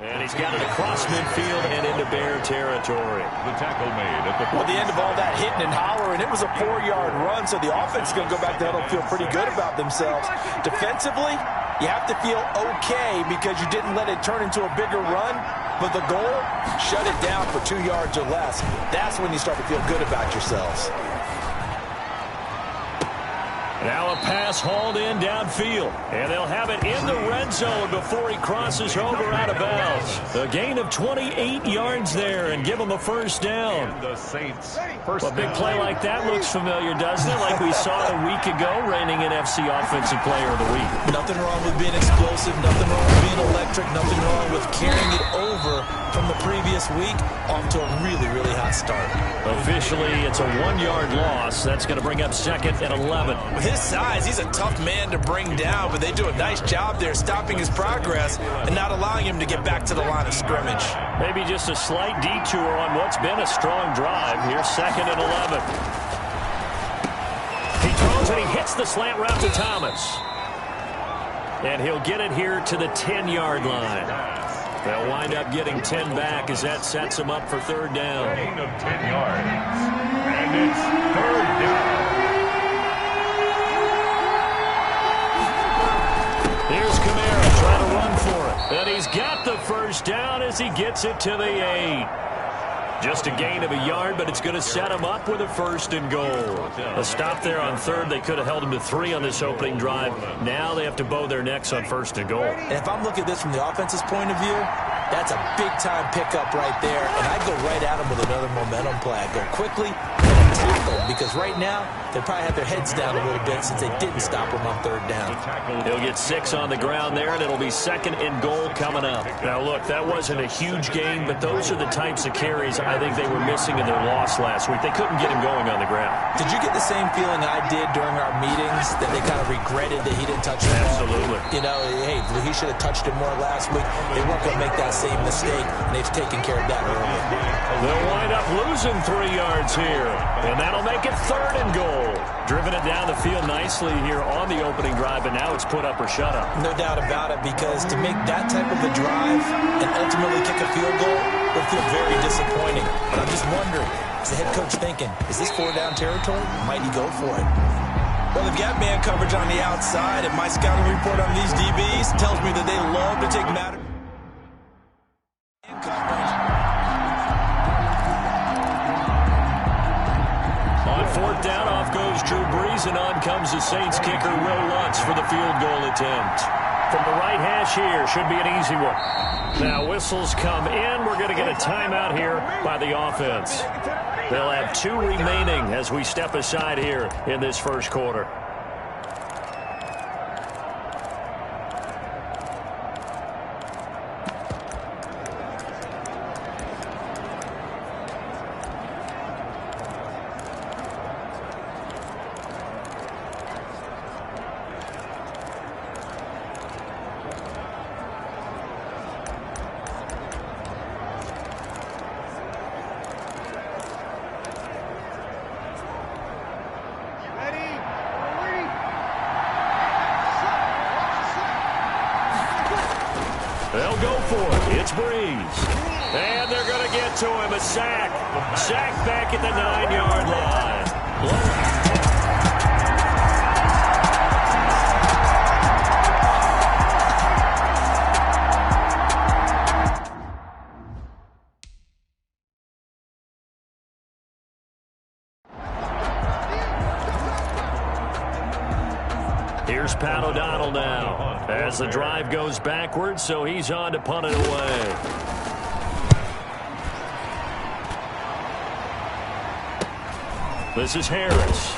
And he's got it across midfield and into Bear territory. The tackle made at the Well, the end of all that hitting and hollering, it was a 4-yard run, so the offense is going to go back to huddle, feel pretty good about themselves. Defensively, you have to feel okay because you didn't let it turn into a bigger run, but the goal, shut it down for 2 yards or less. That's when you start to feel good about yourselves. Now a pass hauled in downfield, and they'll have it in the red zone before he crosses over out of bounds. A gain of 28 yards there and give him a first down. The Saints. A big play like that looks familiar, doesn't it? Like we saw a week ago, reigning NFC Offensive Player of the Week. Nothing wrong with being explosive, nothing wrong with being electric, nothing wrong with carrying it over from the previous week off to a really, really hot start. Officially, it's a 1-yard loss. That's going to bring up second and 11. With his size, he's a tough man to bring down, but they do a nice job there stopping his progress and not allowing him to get back to the line of scrimmage. Maybe just a slight detour on what's been a strong drive. Here's second and 11. He throws and he hits the slant route to Thomas. And he'll get it here to the 10-yard line. They'll wind up getting 10 back as that sets them up for third down. Gain of 10 yards. And it's third down. Here's Kamara trying to run for it. And he's got the first down as he gets it to the 8. Just a gain of a yard, but it's going to set him up with a first and goal. A stop there on third. They could have held him to 3 on this opening drive. Now they have to bow their necks on first and goal. And if I'm looking at this from the offense's point of view, that's a big-time pickup right there. And I'd go right at him with another momentum play. I'd go quickly and tackle him because right now they probably have their heads down a little bit since they didn't stop him on third down. He'll get 6 on the ground there, and it'll be second and goal coming up. Now, look, that wasn't a huge gain, but those are the types of carries I think they were missing in their loss last week. They couldn't get him going on the ground. Did you get the same feeling I did during our meetings that they kind of regretted that he didn't touch the ball? Absolutely. You know, hey, he should have touched it more last week. They weren't going to make that same mistake, and they've taken care of that early. They'll wind up losing 3 yards here, and that'll make it third and goal. Driven it down the field nicely here on the opening drive, and now it's put up or shut up. No doubt about it, because to make that type of a drive and ultimately kick a field goal would feel very disappointing. But I'm just wondering, is the head coach thinking, is this 4-down territory? Might he go for it? Well, they've got man coverage on the outside, and my scouting report on these DBs tells me that they love to take matters in coverage. On fourth down, off goes Drew Brees, and on comes the Saints kicker, Will Lutz, for the field goal attempt. From the right hash here, should be an easy one. Now whistles come in. We're going to get a timeout here by the offense. They'll have 2 remaining as we step aside here in this first quarter. They'll go for it. It's Brees. And they're going to get to him. A sack. Sack back at the 9-yard line. Here's Pat O'Donnell now as the drive goes backwards, so he's on to punt it away. This is Harris.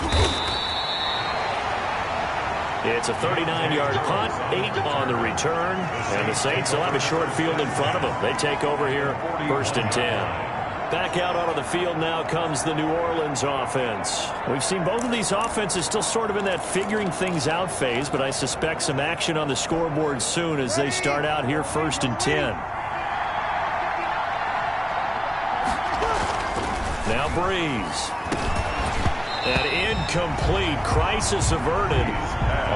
It's a 39-yard punt, 8 on the return, and the Saints will have a short field in front of them. They take over here, first and 10. Back out onto the field now comes the New Orleans offense. We've seen both of these offenses still sort of in that figuring things out phase, but I suspect some action on the scoreboard soon as they start out here first and 10. Now Brees. An incomplete, crisis averted.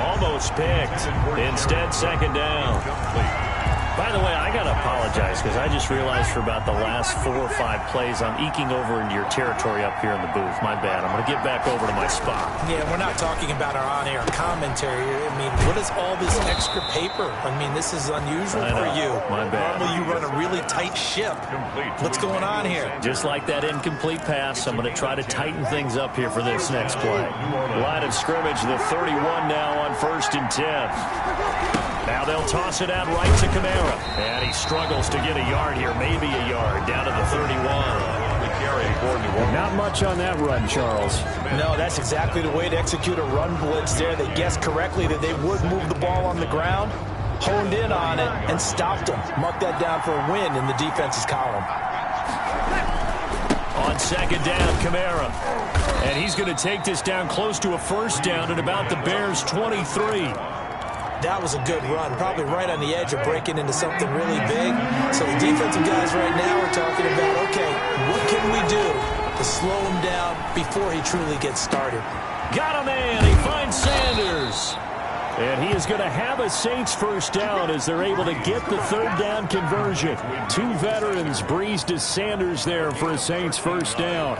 Almost picked. Instead, second down. By the way, I got to apologize because I just realized for about the last 4 or 5 plays, I'm eking over into your territory up here in the booth. My bad. I'm going to get back over to my spot. Yeah, we're not talking about our on-air commentary. I mean, what is all this extra paper? I mean, this is unusual for you. My bad. Normally you run a really tight ship. What's going on here? Just like that incomplete pass, I'm going to try to tighten things up here for this next play. Line of scrimmage, the 31 now on 1st and 10. Now they'll toss it out right to Kamara. And he struggles to get a yard here, maybe a yard, down to the 31. Not much on that run, Charles. No, that's exactly the way to execute a run blitz there. They guessed correctly that they would move the ball on the ground, honed in on it, and stopped them. Mark that down for a win in the defense's column. On 2nd down, Kamara. And he's going to take this down close to a 1st down at about the Bears' 23. That was a good run, probably right on the edge of breaking into something really big. So the defensive guys right now are talking about, okay, what can we do to slow him down before he truly gets started? Got a man. He finds Sanders. And he is going to have a Saints 1st down as they're able to get the 3rd down conversion. 2 veterans, Breeze to Sanders there for a Saints 1st down.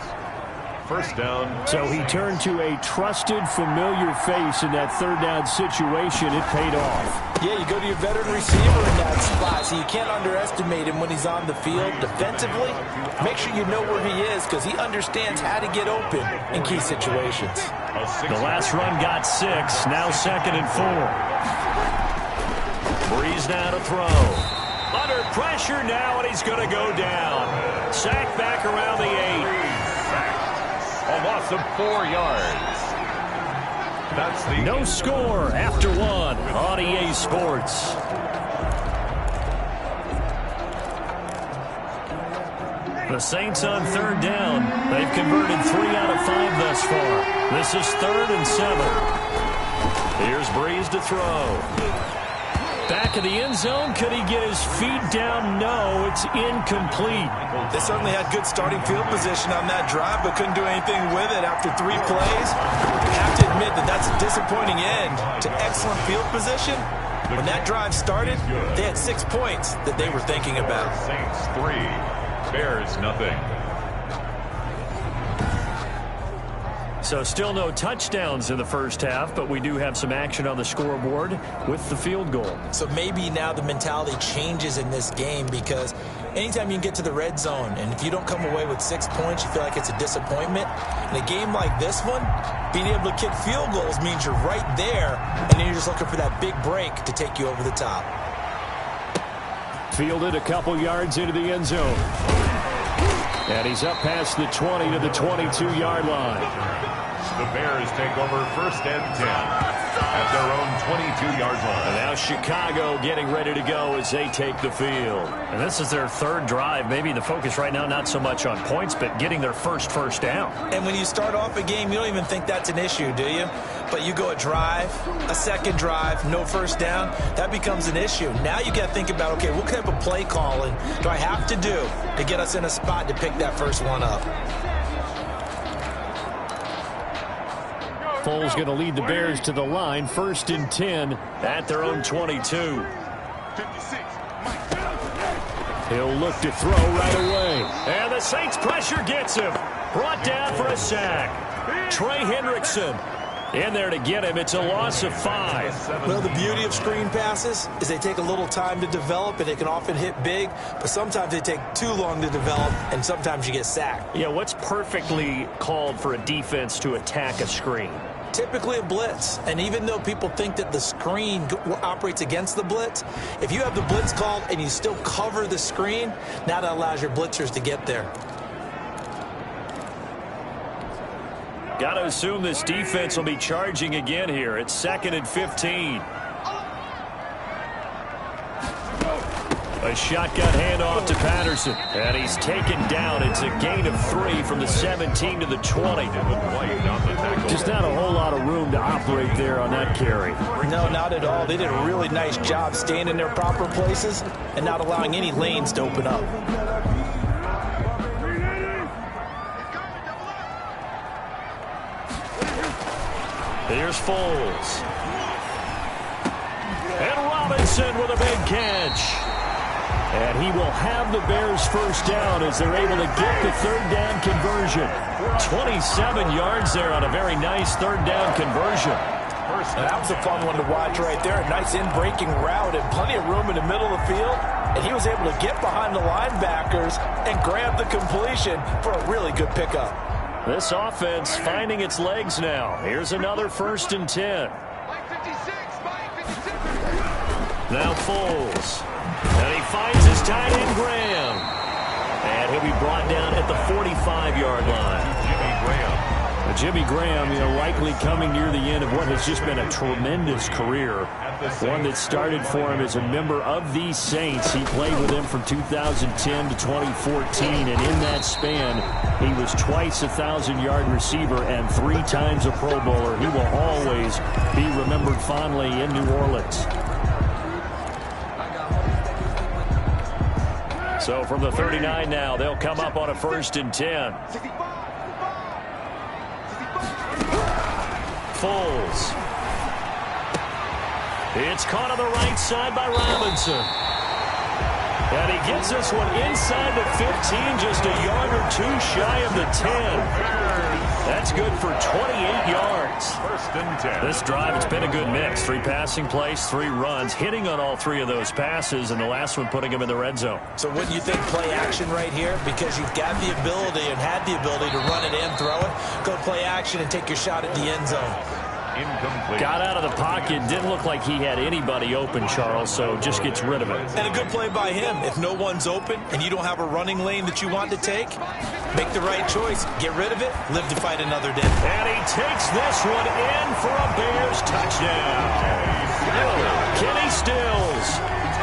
1st down. So he turned to a trusted, familiar face in that 3rd down situation. It paid off. Yeah, you go to your veteran receiver in that spot, so you can't underestimate him when he's on the field defensively. Make sure you know where he is because he understands how to get open in key situations. The last run got 6, now 2nd and 4. Breeze now to throw. Under pressure now, and he's going to go down. Sacked back around the 8. A loss of 4 yards. That's the no score after 1 on EA Sports. The Saints on 3rd down. They've converted 3 out of 5 thus far. This is 3rd and 7. Here's Breeze to throw. Back of the end zone. Could he get his feet down? No, it's incomplete. They certainly had good starting field position on that drive, but couldn't do anything with it after 3 plays. You have to admit that that's a disappointing end to excellent field position. When that drive started, they had 6 points that they were thinking about. Saints 3, Bears nothing. So still no touchdowns in the 1st half, but we do have some action on the scoreboard with the field goal. So maybe now the mentality changes in this game because anytime you can get to the red zone and if you don't come away with 6 points, you feel like it's a disappointment. In a game like this one, being able to kick field goals means you're right there and then you're just looking for that big break to take you over the top. Fielded a couple yards into the end zone. And he's up past the 20 to the 22-yard line. The Bears take over 1st and 10 at their own 22-yard line. And now Chicago getting ready to go as they take the field. And this is their 3rd drive. Maybe the focus right now not so much on points, but getting their first down. And when you start off a game, you don't even think that's an issue, do you? But you go a drive, a 2nd drive, no 1st down, that becomes an issue. Now you got to think about, okay, what type of play calling do I have to do to get us in a spot to pick that first one up? Foles going to lead the Bears to the line. 1st and 10 at their own 22. He'll look to throw right away. And the Saints pressure gets him. Brought down for a sack. Trey Hendrickson in there to get him. It's a loss of 5. Well, the beauty of screen passes is they take a little time to develop, and they can often hit big, but sometimes they take too long to develop, and sometimes you get sacked. Yeah, what's perfectly called for a defense to attack a screen? Typically a blitz, and even though people think that the screen operates against the blitz, if you have the blitz called and you still cover the screen, now that allows your blitzers to get there. Got to assume this defense will be charging again here. It's 2nd and 15. A shotgun handoff to Patterson. And he's taken down. It's a gain of 3 from the 17 to the 20. Just not a whole lot of room to operate there on that carry. No, not at all. They did a really nice job staying in their proper places and not allowing any lanes to open up. Here's Foles. And Robinson with a big catch. And he will have the Bears first down as they're able to get the third down conversion. 27 yards there on a very nice third down conversion. That was a fun one to watch right there. A nice in-breaking route and plenty of room in the middle of the field. And he was able to get behind the linebackers and grab the completion for a really good pickup. This offense finding its legs now. Here's another 1st and 10. Now Foles. And he finds his tight end, Graham. And he'll be brought down at the 45-yard line. Jimmy Graham. Jimmy Graham, likely coming near the end of what has just been a tremendous career. One that started for him as a member of the Saints. He played with them from 2010 to 2014, and in that span, he was twice a 1,000-yard receiver and 3 times a Pro Bowler. He will always be remembered fondly in New Orleans. So from the 39 now, they'll come up on a 1st and 10. Foles. It's caught on the right side by Robinson. And he gets this one inside the 15, just a yard or 2 shy of the 10. That's good for 28 yards. 1st and 10. This drive, it's been a good mix. 3 passing plays, 3 runs, hitting on all 3 of those passes, and the last one putting him in the red zone. So wouldn't you think play action right here? Because you've got the ability and had the ability to run it in, throw it, go play action, and take your shot at the end zone. Incomplete. Got out of the pocket. Didn't look like he had anybody open, Charles, so just gets rid of it. And a good play by him. If no one's open and you don't have a running lane that you want to take, make the right choice. Get rid of it. Live to fight another day. And he takes this one in for a Bears touchdown. Kenny Stills,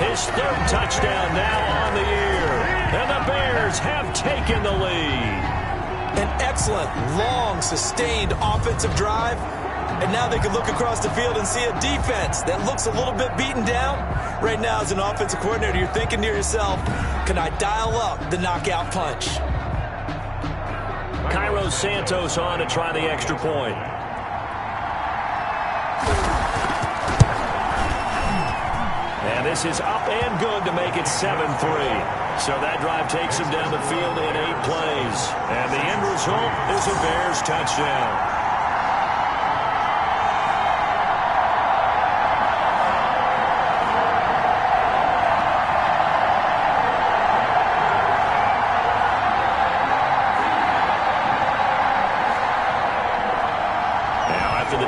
his 3rd touchdown now on the year. And the Bears have taken the lead. An excellent, long, sustained offensive drive. And now they can look across the field and see a defense that looks a little bit beaten down. Right now, as an offensive coordinator, you're thinking to yourself, can I dial up the knockout punch? Cairo Santos on to try the extra point. And this is up and good to make it 7-3. So that drive takes him down the field in 8 plays. And the end result is a Bears touchdown.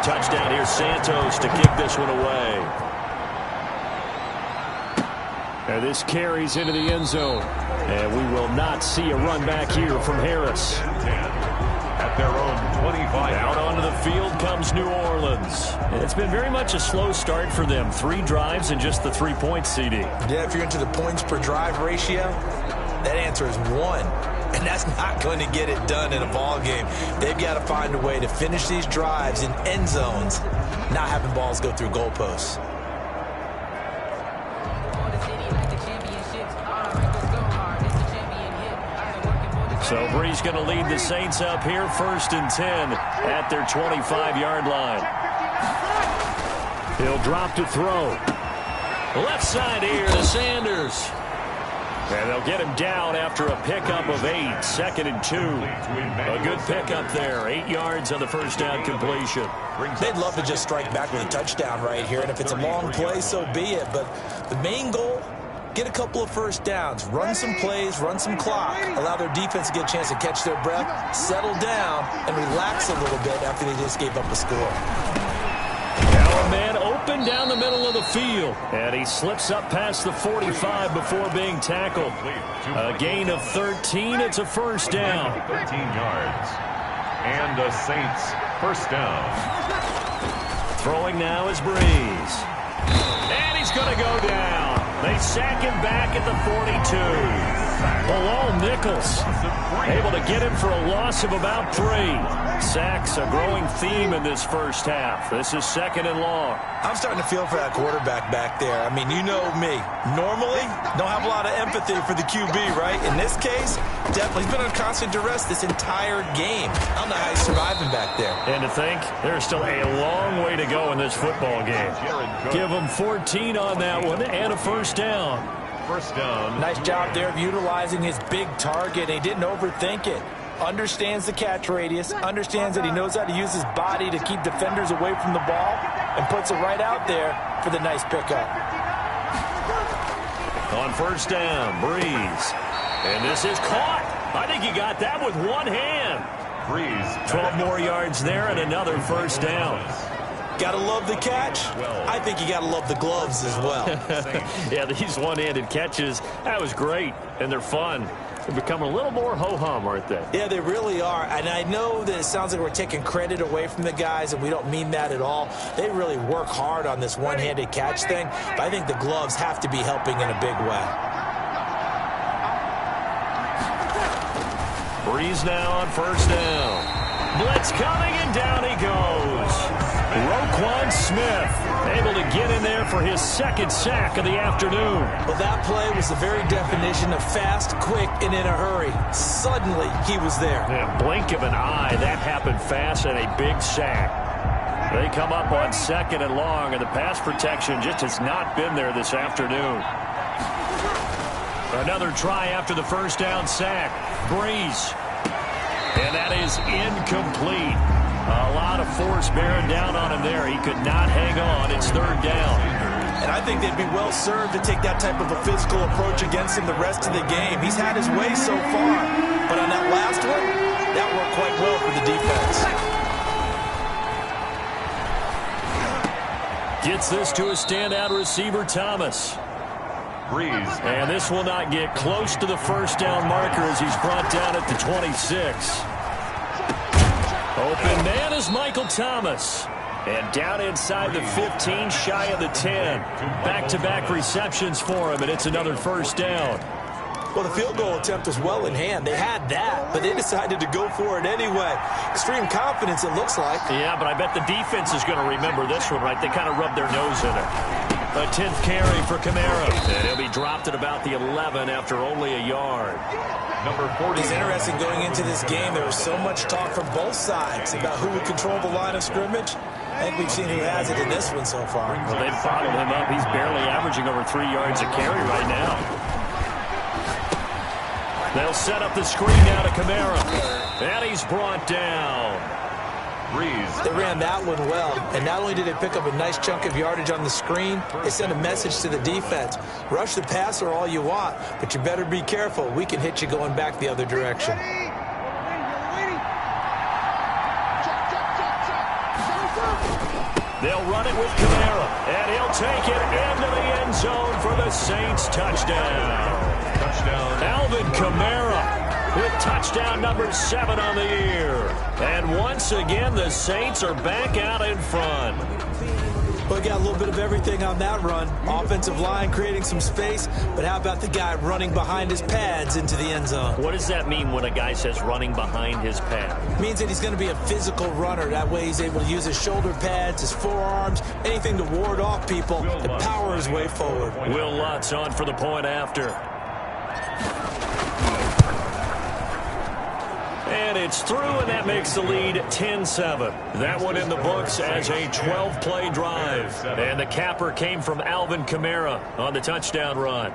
Touchdown here, Santos to kick this one away. And this carries into the end zone. And we will not see a run back here from Harris. At their own 25. Out onto the field comes New Orleans. And it's been very much a slow start for them. 3 drives and just the 3 points, CD. Yeah, if you're into the points per drive ratio, that answer is 1. And that's not going to get it done in a ball game. They've got to find a way to finish these drives in end zones, not having balls go through goalposts. So Brees going to lead the Saints up here, 1st and 10 at their 25-yard line. He'll drop to throw. Left side here to Sanders. And they'll get him down after a pickup of 8, 2nd and 2. A good pickup there, 8 yards on the first down completion. They'd love to just strike back with a touchdown right here, and if it's a long play, so be it. But the main goal, get a couple of first downs, run some plays, run some clock, allow their defense to get a chance to catch their breath, settle down, and relax a little bit after they just gave up a score. Now a man open down the middle of the field. And he slips up past the 45 before being tackled. A gain of 13. It's a first down. 13 yards. And the Saints first down. Throwing now is Brees. And he's going to go down. They sack him back at the 42. Bilal Nichols able to get him for a loss of about 3. Sacks a growing theme in this first half. This is 2nd and long. I'm starting to feel for that quarterback back there. I mean, you know me. Normally, don't have a lot of empathy for the QB, right? In this case, definitely he's been on constant duress this entire game. I don't know how he's surviving back there. And to think, there's still a long way to go in this football game. Give him 14 on that one and a first down. first down. Nice job there of utilizing his big target. He didn't overthink it. Understands the catch radius, understands that he knows how to use his body to keep defenders away from the ball, and puts it right out there for the nice pickup. On first down, Breeze. And this is caught. I think he got that with one hand. Breeze. 12 more yards there and another first down. Gotta love the catch. I think you gotta love the gloves as well. Yeah, these one-handed catches, that was great, and they're fun. They're becoming a little more ho-hum, aren't they? Yeah, they really are. And I know that it sounds like we're taking credit away from the guys, and we don't mean that at all. They really work hard on this one-handed catch thing, but I think the gloves have to be helping in a big way. Breeze now on first down. Blitz coming, and down he goes. Roquan Smith able to get in there for his second sack of the afternoon. Well, that play was the very definition of fast, quick, and in a hurry. Suddenly, he was there. Yeah, blink of an eye, that happened fast, and a big sack. They come up on second and long, and the pass protection just has not been there this afternoon. Another try after the first down sack. Breeze. And that is incomplete. A lot of force bearing down on him there. He could not hang on. It's third down. And I think they'd be well served to take that type of a physical approach against him the rest of the game. He's had his way so far. But on that last one, that worked quite well for the defense. Gets this to a standout receiver, Thomas. Breeze. And this will not get close to the first down marker as he's brought down at the 26. Open man is Michael Thomas. And down inside the 15, shy of the 10. Back-to-back receptions for him, and it's another first down. Well, the field goal attempt was well in hand. They had that, but they decided to go for it anyway. Extreme confidence, it looks like. Yeah, but I bet the defense is going to remember this one, right? They kind of rubbed their nose in it. A 10th carry for Kamara. And he'll be dropped at about the 11 after only a yard. Number 40. It's interesting going into this game. There was so much talk from both sides about who would control the line of scrimmage. I think we've seen who has it in this one so far. Well, they've bottled him up. He's barely averaging over 3 yards a carry right now. They'll set up the screen now to Kamara. And he's brought down. Breeze. They ran that one well, and not only did they pick up a nice chunk of yardage on the screen, they sent a message to the defense. Rush the passer all you want, but you better be careful. We can hit you going back the other direction. They'll run it with Kamara, and he'll take it into the end zone for the Saints touchdown. Touchdown. Alvin Kamara with touchdown number 7 on the year. And once again, the Saints are back out in front. Well, we got a little bit of everything on that run. Offensive line creating some space, but how about the guy running behind his pads into the end zone? What does that mean when a guy says running behind his pad? It means that he's going to be a physical runner. That way he's able to use his shoulder pads, his forearms, anything to ward off people and power his way forward. Will Lutz on for the point after. And it's through, and that makes the lead 10-7. That one in the books as a 12-play drive. And the capper came from Alvin Kamara on the touchdown run.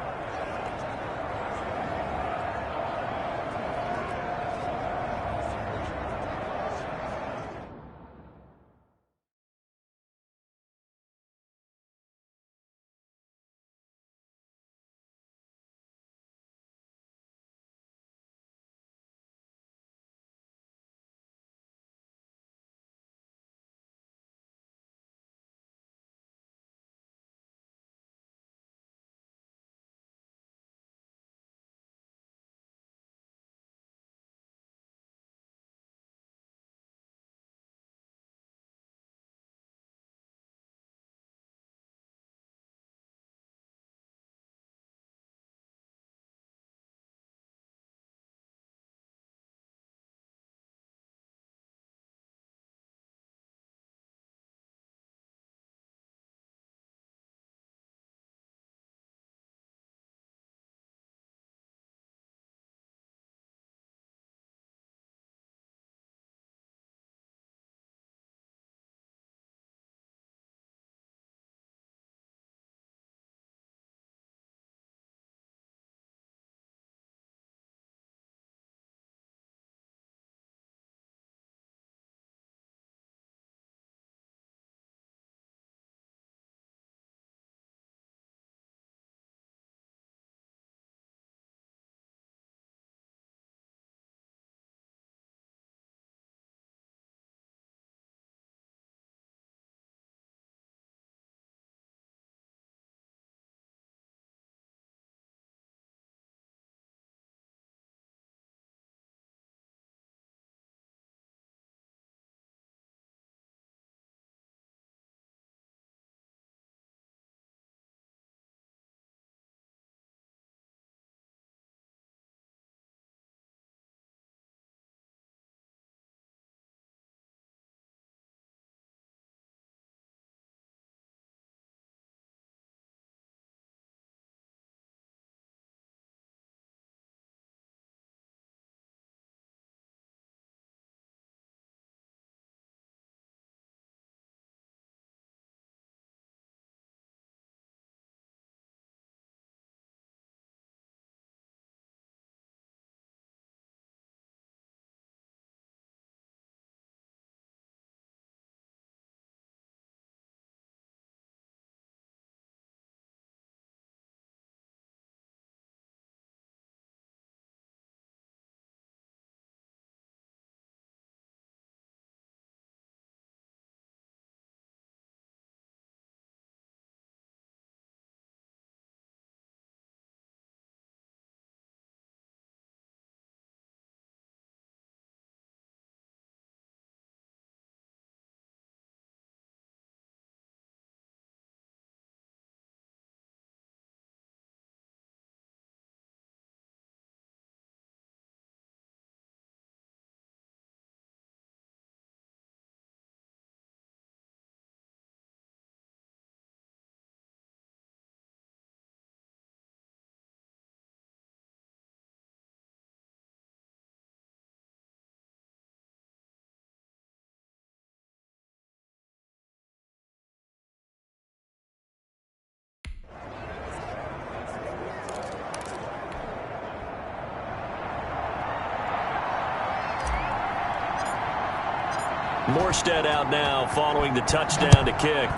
Morstead out now following the touchdown to kick.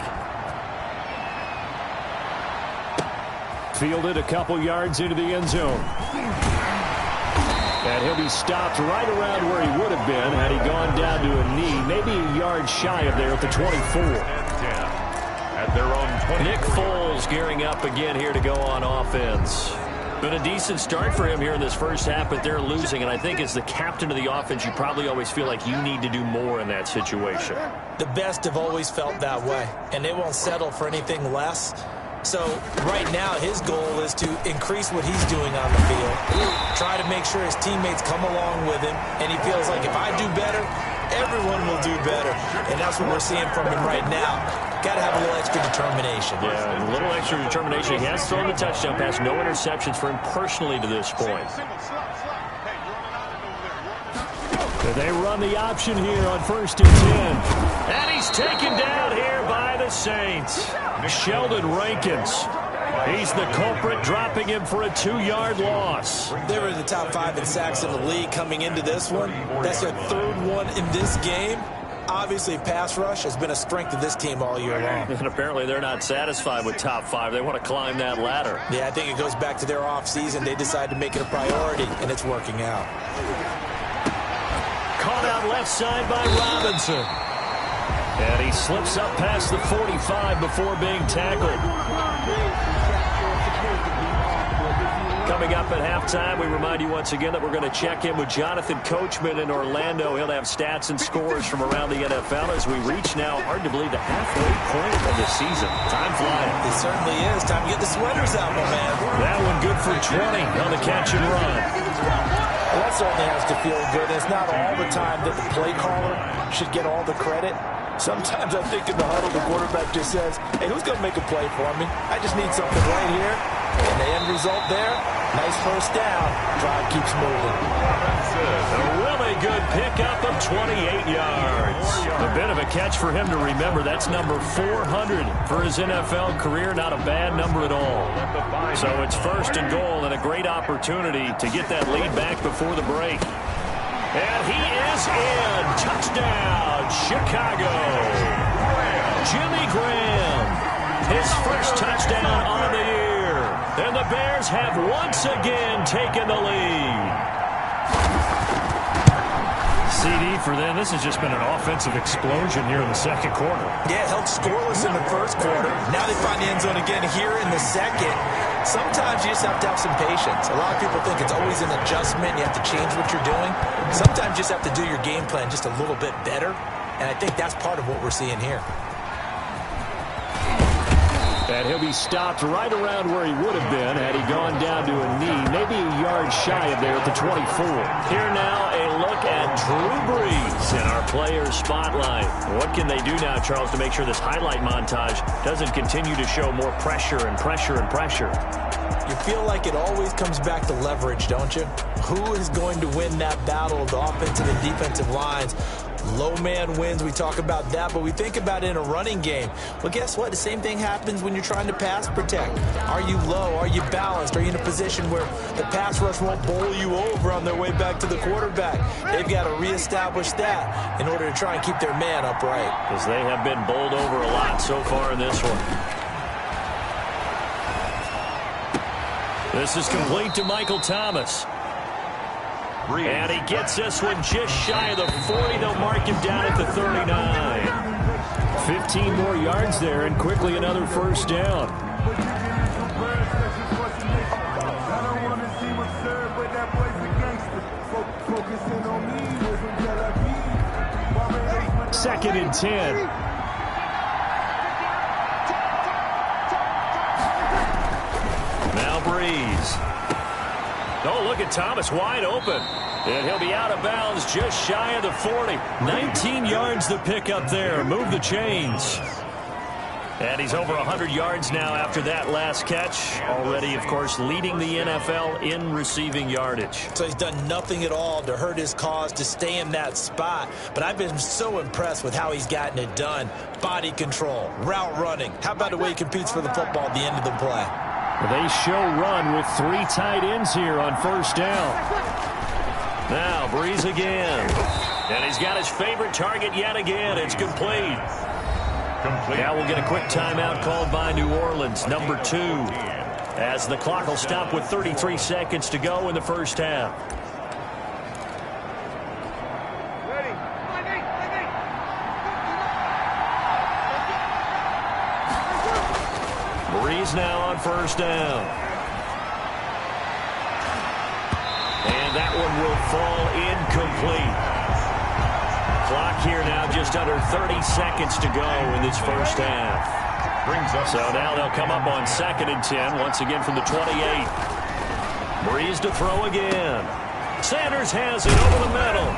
Fielded a couple yards into the end zone. And he'll be stopped right around where he would have been had he gone down to a knee, maybe a yard shy of there at the 24. At their own 20. Nick Foles gearing up again here to go on offense. Been a decent start for him here in this first half, but they're losing. And I think as the captain of the offense, you probably always feel like you need to do more in that situation. The best have always felt that way, and they won't settle for anything less. So right now his goal is to increase what he's doing on the field, try to make sure his teammates come along with him, and he feels like if I do better, everyone will do better. And that's what we're seeing from him right now. Got to have a little extra determination. Yeah, a little extra determination. He has thrown the touchdown pass. No interceptions for him personally to this point. They run the option here on 1st and 10. And he's taken down here by the Saints. Sheldon Rankins. He's the culprit, dropping him for a 2-yard loss. They were in the top 5 in sacks in the league coming into this one. That's their 3rd one in this game. Obviously, pass rush has been a strength of this team all year long. And apparently they're not satisfied with top 5. They want to climb that ladder. Yeah, I think it goes back to their offseason. They decided to make it a priority, and it's working out. Caught out left side by Robinson. And he slips up past the 45 before being tackled. Coming up at halftime, we remind you once again that we're going to check in with Jonathan Coachman in Orlando. He'll have stats and scores from around the NFL as we reach now, hard to believe, the halfway point of the season. Time flying. It certainly is. Time to get the sweaters out, my man. That one good for 20 on the catch and run. Well, that certainly has to feel good. It's not all the time that the play caller should get all the credit. Sometimes I think in the huddle, the quarterback just says, hey, who's going to make a play for me? I just need something right here. And the end result there, nice first down. Drive keeps moving. A really good pickup of 28 yards. A bit of a catch for him to remember. That's number 400 for his NFL career. Not a bad number at all. So it's 1st and goal and a great opportunity to get that lead back before the break. And he is in. Touchdown, Chicago. Jimmy Graham, his first touchdown on the year. And the Bears have once again taken the lead. CD for them. This has just been an offensive explosion here in the 2nd quarter. Yeah, held scoreless in the 1st quarter. Now they find the end zone again here in the 2nd. Sometimes you just have to have some patience. A lot of people think it's always an adjustment. You have to change what you're doing. Sometimes you just have to do your game plan just a little bit better. And I think that's part of what we're seeing here. And he'll be stopped right around where he would have been had he gone down to a knee, maybe a yard shy of there at the 24. Here now, a look at Drew Brees in our player spotlight. What can they do now, Charles, to make sure this highlight montage doesn't continue to show more pressure and pressure and pressure? You feel like it always comes back to leverage, don't you? Who is going to win that battle of the offensive and defensive lines? Low man wins. We talk about that, but we think about it in a running game. Well, guess what? The same thing happens when you're trying to pass protect. Are you low? Are you balanced? Are you in a position where the pass rush won't bowl you over on their way back to the quarterback? They've got to reestablish that in order to try and keep their man upright. Because they have been bowled over a lot so far in this one. This is complete to Michael Thomas. And he gets this one just shy of the 40. They'll mark him down at the 39. 15 more yards there, and quickly another 1st down. Second and 10. Now Brees. Oh, look at Thomas wide open. And he'll be out of bounds just shy of the 40. 19 yards to pick up there. Move the chains. And he's over 100 yards now after that last catch. Already, of course, leading the NFL in receiving yardage. So he's done nothing at all to hurt his cause, to stay in that spot. But I've been so impressed with how he's gotten it done. Body control, route running. How about the way he competes for the football at the end of the play? They show run with 3 tight ends here on 1st down. Now Brees again. And he's got his favorite target yet again. It's complete. Now we'll get a quick timeout called by New Orleans, number 2, as the clock will stop with 33 seconds to go in the first half. Breeze now on first down. And that one will fall incomplete. Clock here now just under 30 seconds to go in this first half. So now they'll come up on 2nd and 10, once again from the 28. Breeze to throw again. Sanders has it over the middle.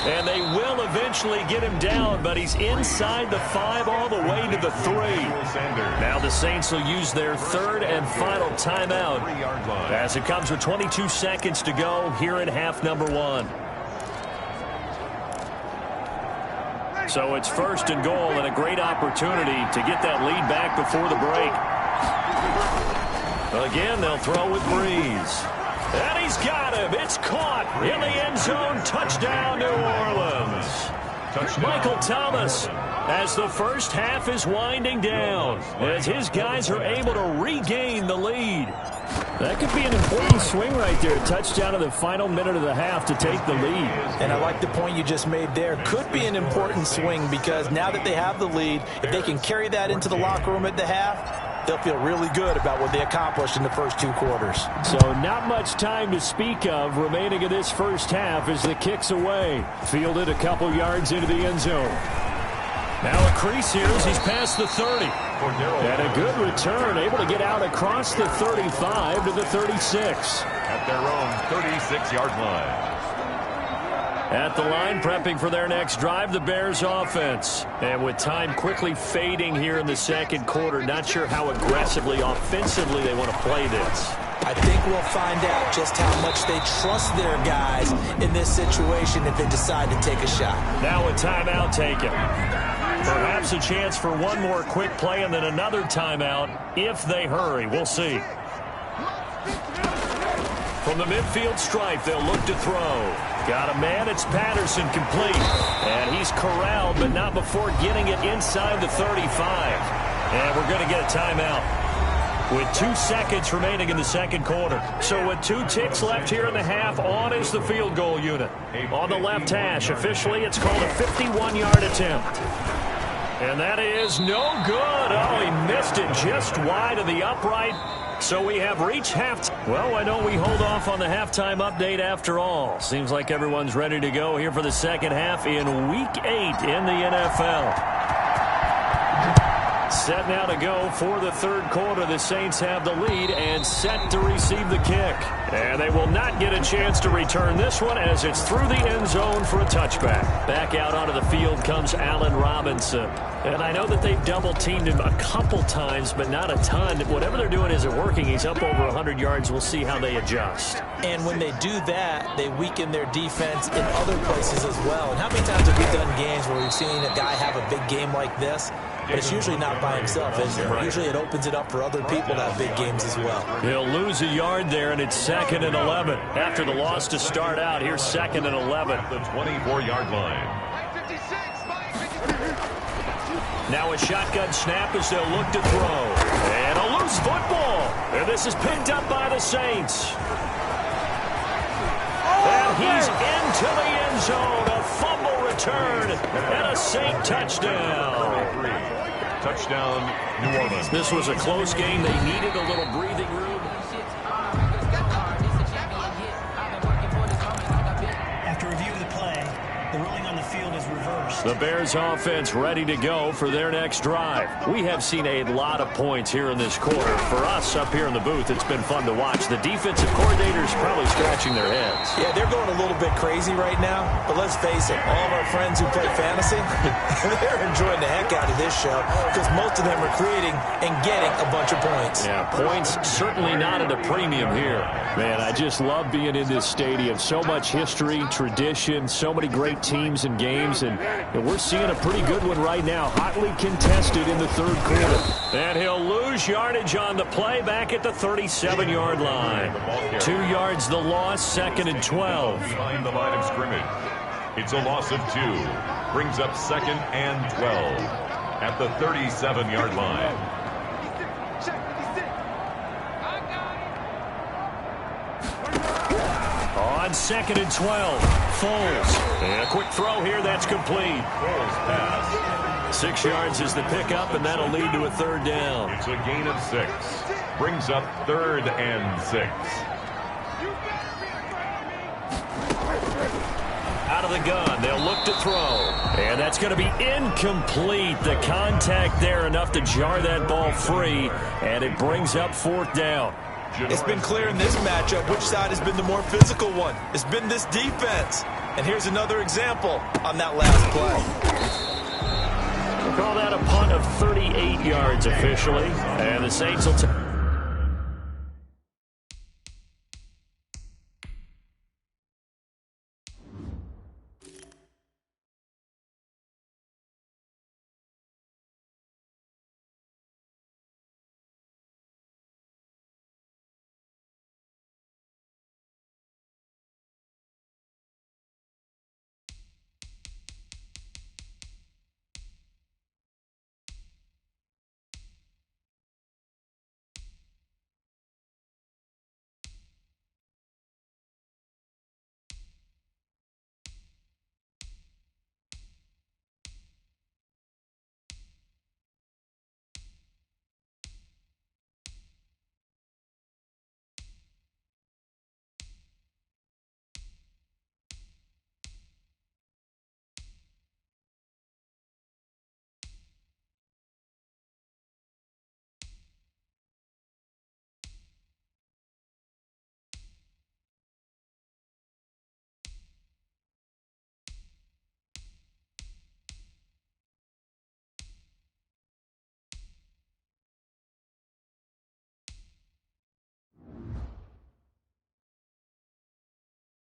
And they will eventually get him down, but he's inside the 5 all the way to the 3. Now the Saints will use their 3rd and final timeout as it comes with 22 seconds to go here in half number 1. So it's 1st and goal and a great opportunity to get that lead back before the break. Again, they'll throw with Breeze. And he's got him. It's caught in the end zone. Touchdown, New Orleans. Michael Thomas, as the first half is winding down, as his guys are able to regain the lead. That could be an important swing right there. Touchdown in the final minute of the half to take the lead. And I like the point you just made there. Could be an important swing because now that they have the lead, if they can carry that into the locker room at the half, they'll feel really good about what they accomplished in the first 2 quarters. So not much time to speak of remaining in this first half as the kick's away. Fielded a couple yards into the end zone. Now a crease here as he's past the 30. And a good return, able to get out across the 35 to the 36. At their own 36-yard line. At the line, prepping for their next drive, the Bears offense. And with time quickly fading here in the second quarter, not sure how aggressively, offensively they want to play this. I think we'll find out just how much they trust their guys in this situation if they decide to take a shot. Now a timeout taken. Perhaps a chance for one more quick play and then another timeout if they hurry. We'll see. From the midfield stripe, they'll look to throw. Got a man, it's Patterson, complete. And he's corralled, but not before getting it inside the 35. And we're going to get a timeout with 2 seconds remaining in the second quarter. So with 2 ticks left here in the half, on is the field goal unit. On the left hash, officially it's called a 51-yard attempt. And that is no good. Oh, he missed it just wide of the upright. So we have reached halftime. Well, why don't we hold off on the halftime update after all? Seems like everyone's ready to go here for the second half in Week 8 in the NFL. Set now to go for the third quarter. The Saints have the lead and set to receive the kick. And they will not get a chance to return this one as it's through the end zone for a touchback. Back out onto the field comes Allen Robinson. And I know that they've double-teamed him a couple times, but not a ton. Whatever they're doing isn't working. He's up over 100 yards. We'll see how they adjust. And when they do that, they weaken their defense in other places as well. And how many times have we done games where we've seen a guy have a big game like this? But it's usually not by himself, is it? Usually it opens it up for other people to have big games as well. He'll lose a yard there, and it's 2nd and 11. After the loss to start out, here's 2nd and 11. The 24-yard line. Now a shotgun snap as they'll look to throw. And a loose football. And this is picked up by the Saints. And he's into the end zone. A fumble return and a Saint touchdown. Touchdown, New Orleans. This was a close game. They needed a little breathing room. After review of the play, the ruling on the field is reversed. The Bears offense ready to go for their next drive. We have seen a lot of points here in this quarter. For us up here in the booth, it's been fun to watch. The defensive coordinators probably scratching their heads. Yeah, they're going a little bit crazy right now. But let's face it, all of our friends who play fantasy, they're enjoying the heck out of this show because most of them are creating and getting a bunch of points. Yeah, points certainly not at a premium here. Man, I just love being in this stadium. So much history, tradition, so many great teams and games, and we're seeing a pretty good one right now, hotly contested in the third quarter. And he'll lose yardage on the play back at the 37-yard line. 2 yards the loss, 2nd and 12. Behind the line of scrimmage. It's a loss of 2. Brings up 2nd and 12 at the 37-yard line. On 2nd and 12, Foles. And a quick throw here, that's complete. Foles pass. 6 yards is the pickup, and that'll lead to a 3rd down. It's a gain of 6. Brings up 3rd and 6. Out of the gun, they'll look to throw. And that's going to be incomplete. The contact there enough to jar that ball free, and it brings up 4th down. It's been clear in this matchup which side has been the more physical one. It's been this defense. And here's another example on that last play. We'll call that a punt of 38 yards officially. And the Saints will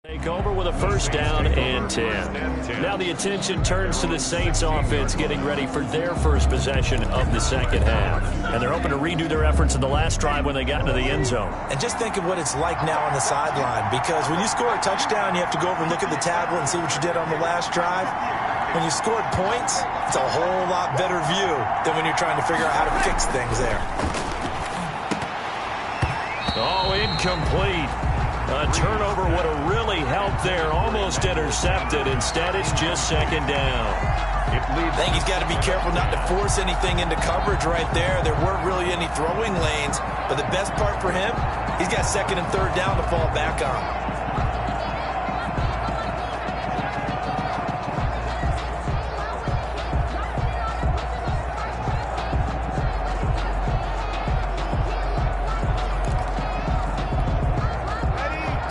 take over with a 1st down and 10. Now the attention turns to the Saints offense getting ready for their first possession of the 2nd half. And they're hoping to redo their efforts in the last drive when they got into the end zone. And just think of what it's like now on the sideline, because when you score a touchdown, you have to go over and look at the tablet and see what you did on the last drive. When you scored points, it's a whole lot better view than when you're trying to figure out how to fix things there. Oh, incomplete. A turnover would have really helped there. Almost intercepted. Instead, it's just 2nd down. I think he's got to be careful not to force anything into coverage right there. There weren't really any throwing lanes. But the best part for him, he's got 2nd and 3rd down to fall back on.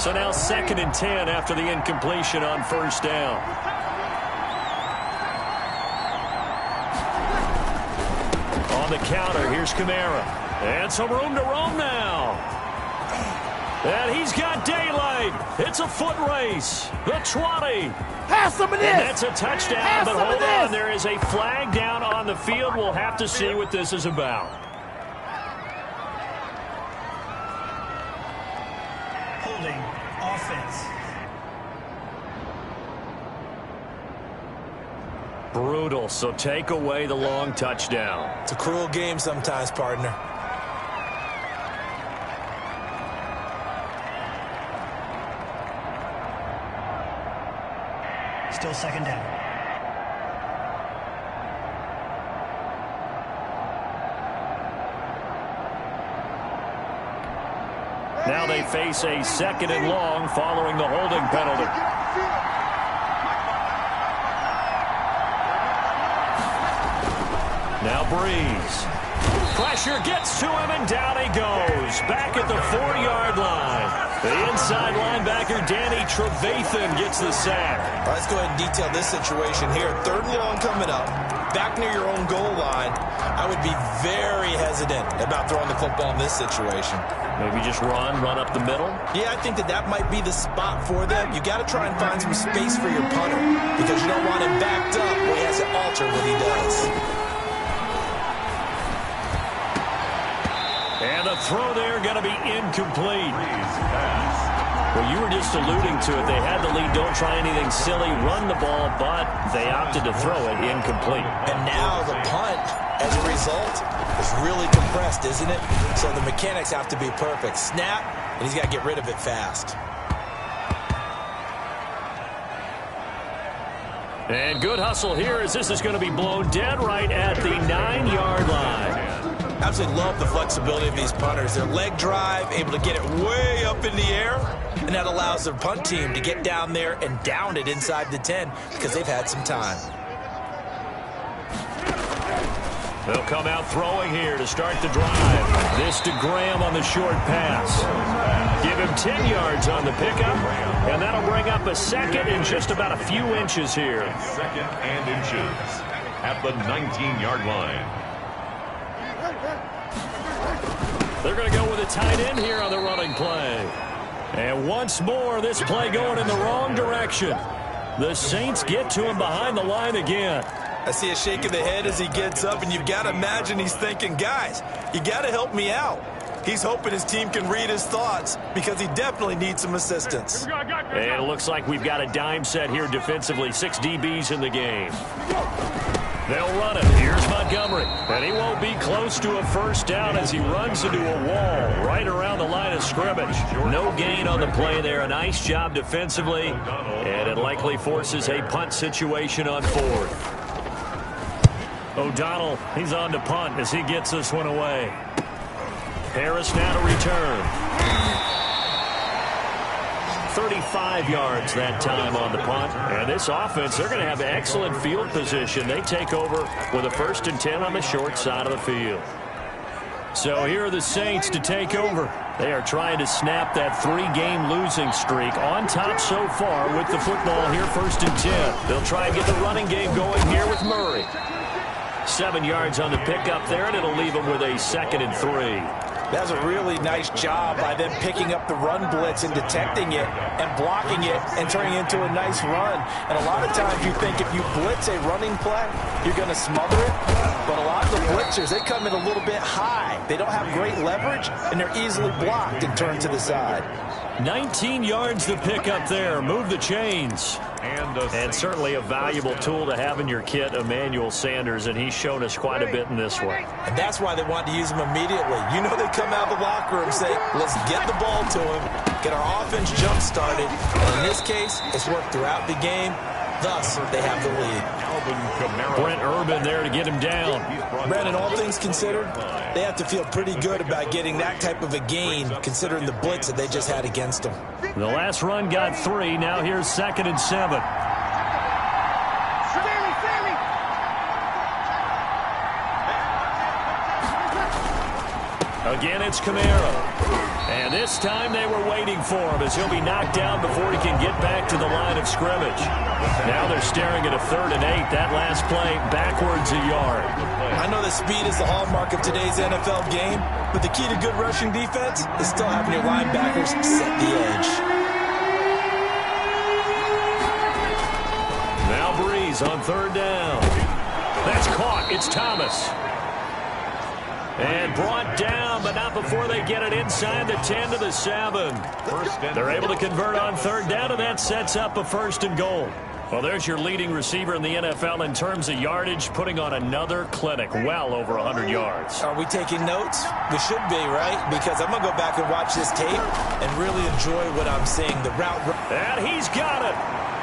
So now 2nd and 10 after the incompletion on 1st down. On the counter, here's Kamara. And some room to roam now. And he's got daylight. It's a foot race. The 20. Pass some of this. And that's a touchdown, but hold on. There is a flag down on the field. We'll have to see what this is about. Holding offense. Brutal, so take away the long touchdown. It's a cruel game sometimes, partner. Still 2nd down. Now they face a 2nd and long following the holding penalty. Now Breeze. Pressure gets to him, and down he goes. Back at the 4-yard line. The inside linebacker, Danny Trevathan, gets the sack. All right, let's go ahead and detail this situation here. 3rd and long coming up. Back near your own goal line. I would be very hesitant about throwing the football in this situation. Maybe just run up the middle? Yeah, I think that might be the spot for them. You got to try and find some space for your punter because you don't want him backed up where he has to alter what he does. And the throw there going to be incomplete. Well, you were just alluding to it. They had the lead. Don't try anything silly. Run the ball, but they opted to throw it incomplete. And now the punt, as a result, is really compressed, isn't it? So the mechanics have to be perfect. Snap, and he's got to get rid of it fast. And good hustle here as this is going to be blown dead right at the 9-yard line. Absolutely love the flexibility of these punters. Their leg drive, able to get it way up in the air, and that allows their punt team to get down there and down it inside the 10 because they've had some time. They'll come out throwing here to start the drive. This to Graham on the short pass. Give him 10 yards on the pickup, and that'll bring up a second and just about a few inches here. Second and inches at the 19-yard line. They're going to go with a tight end here on the running play. And once more, this play going in the wrong direction. The Saints get to him behind the line again. I see a shake of the head as he gets up, and you've got to imagine he's thinking, guys, you got to help me out. He's hoping his team can read his thoughts because he definitely needs some assistance. And it looks like we've got a dime set here defensively. 6 DBs in the game. They'll run it. Here's Montgomery. And he won't be close to a first down as he runs into a wall right around the line of scrimmage. No gain on the play there. A nice job defensively. And it likely forces a punt situation on 4th. O'Donnell, he's on to punt as he gets this one away. Harris now to return. 35 yards that time on the punt. And this offense, they're going to have excellent field position. They take over with a 1st and 10 on the short side of the field. So here are the Saints to take over. They are trying to snap that 3-game losing streak on top so far with the football here 1st and 10. They'll try and get the running game going here with Murray. 7 yards on the pickup there, and it'll leave them with a 2nd and 3. That was a really nice job by them picking up the run blitz and detecting it and blocking it and turning it into a nice run. And a lot of times you think if you blitz a running play, you're going to smother it. But a lot of the blitzers, they come in a little bit high. They don't have great leverage, and they're easily blocked and turned to the side. 19 yards to pick up there. Move the chains. And certainly a valuable tool to have in your kit, Emmanuel Sanders, and he's shown us quite a bit in this one. And that's why they want to use him immediately. You know they come out of the locker room and say, let's get the ball to him, get our offense jump-started. And in this case, it's worked throughout the game. Thus, they have the lead. Brent Urban there to get him down. Brandon, all things considered, they have to feel pretty good about getting that type of a gain, considering the blitz that they just had against them. The last run got 3. Now here's 2nd and 7. Again, it's Kamara. And this time they were waiting for him as he'll be knocked down before he can get back to the line of scrimmage. Now they're staring at a 3rd and 8. That last play backwards a yard. I know that speed is the hallmark of today's NFL game, but the key to good rushing defense is still having your linebackers set the edge. Now Breeze on 3rd down. That's caught. It's Thomas. And brought down, but not before they get it inside the 10 to the 7. They're able to convert on 3rd down, and that sets up a 1st and goal. Well, there's your leading receiver in the NFL in terms of yardage, putting on another clinic, well over 100 yards. Are we taking notes? We should be, right? Because I'm going to go back and watch this tape and really enjoy what I'm seeing. The route. And he's got it.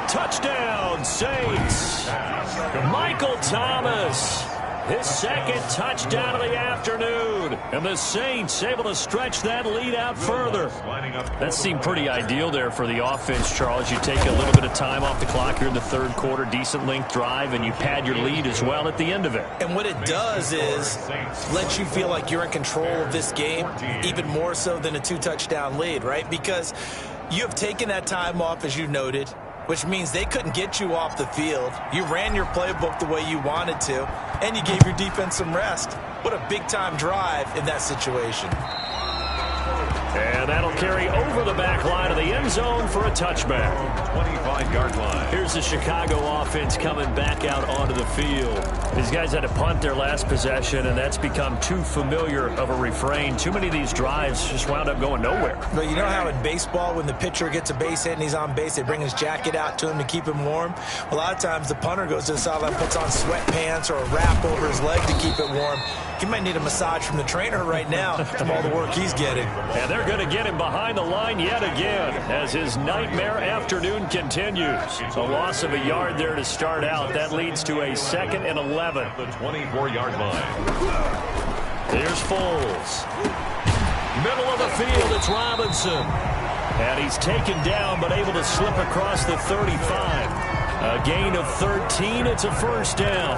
Touchdown, Saints. Michael Thomas. His 2nd touchdown of the afternoon. And the Saints able to stretch that lead out further. That seemed pretty ideal there for the offense, Charles. You take a little bit of time off the clock here in the 3rd quarter, decent length drive, and you pad your lead as well at the end of it. And what it does is let you feel like you're in control of this game, even more so than a 2-touchdown lead, right? Because you have taken that time off, as you noted, which means they couldn't get you off the field. You ran your playbook the way you wanted to, and you gave your defense some rest. What a big-time drive in that situation. And And that'll carry over the back line of the end zone for a touchback. 25-yard line. Here's the Chicago offense coming back out onto the field. These guys had to punt their last possession, and that's become too familiar of a refrain. Too many of these drives just wound up going nowhere. But you know how in baseball, when the pitcher gets a base hit and he's on base, they bring his jacket out to him to keep him warm? A lot of times the punter goes to the sideline, puts on sweatpants or a wrap over his leg to keep it warm. He might need a massage from the trainer right now from all the work he's getting. And they're going to get him behind the line yet again as his nightmare afternoon continues. A loss of a yard there to start out. That leads to a 2nd and 11. The 24-yard line. Here's Foles. Middle of the field, it's Robinson. And he's taken down but able to slip across the 35. A gain of 13. It's a first down.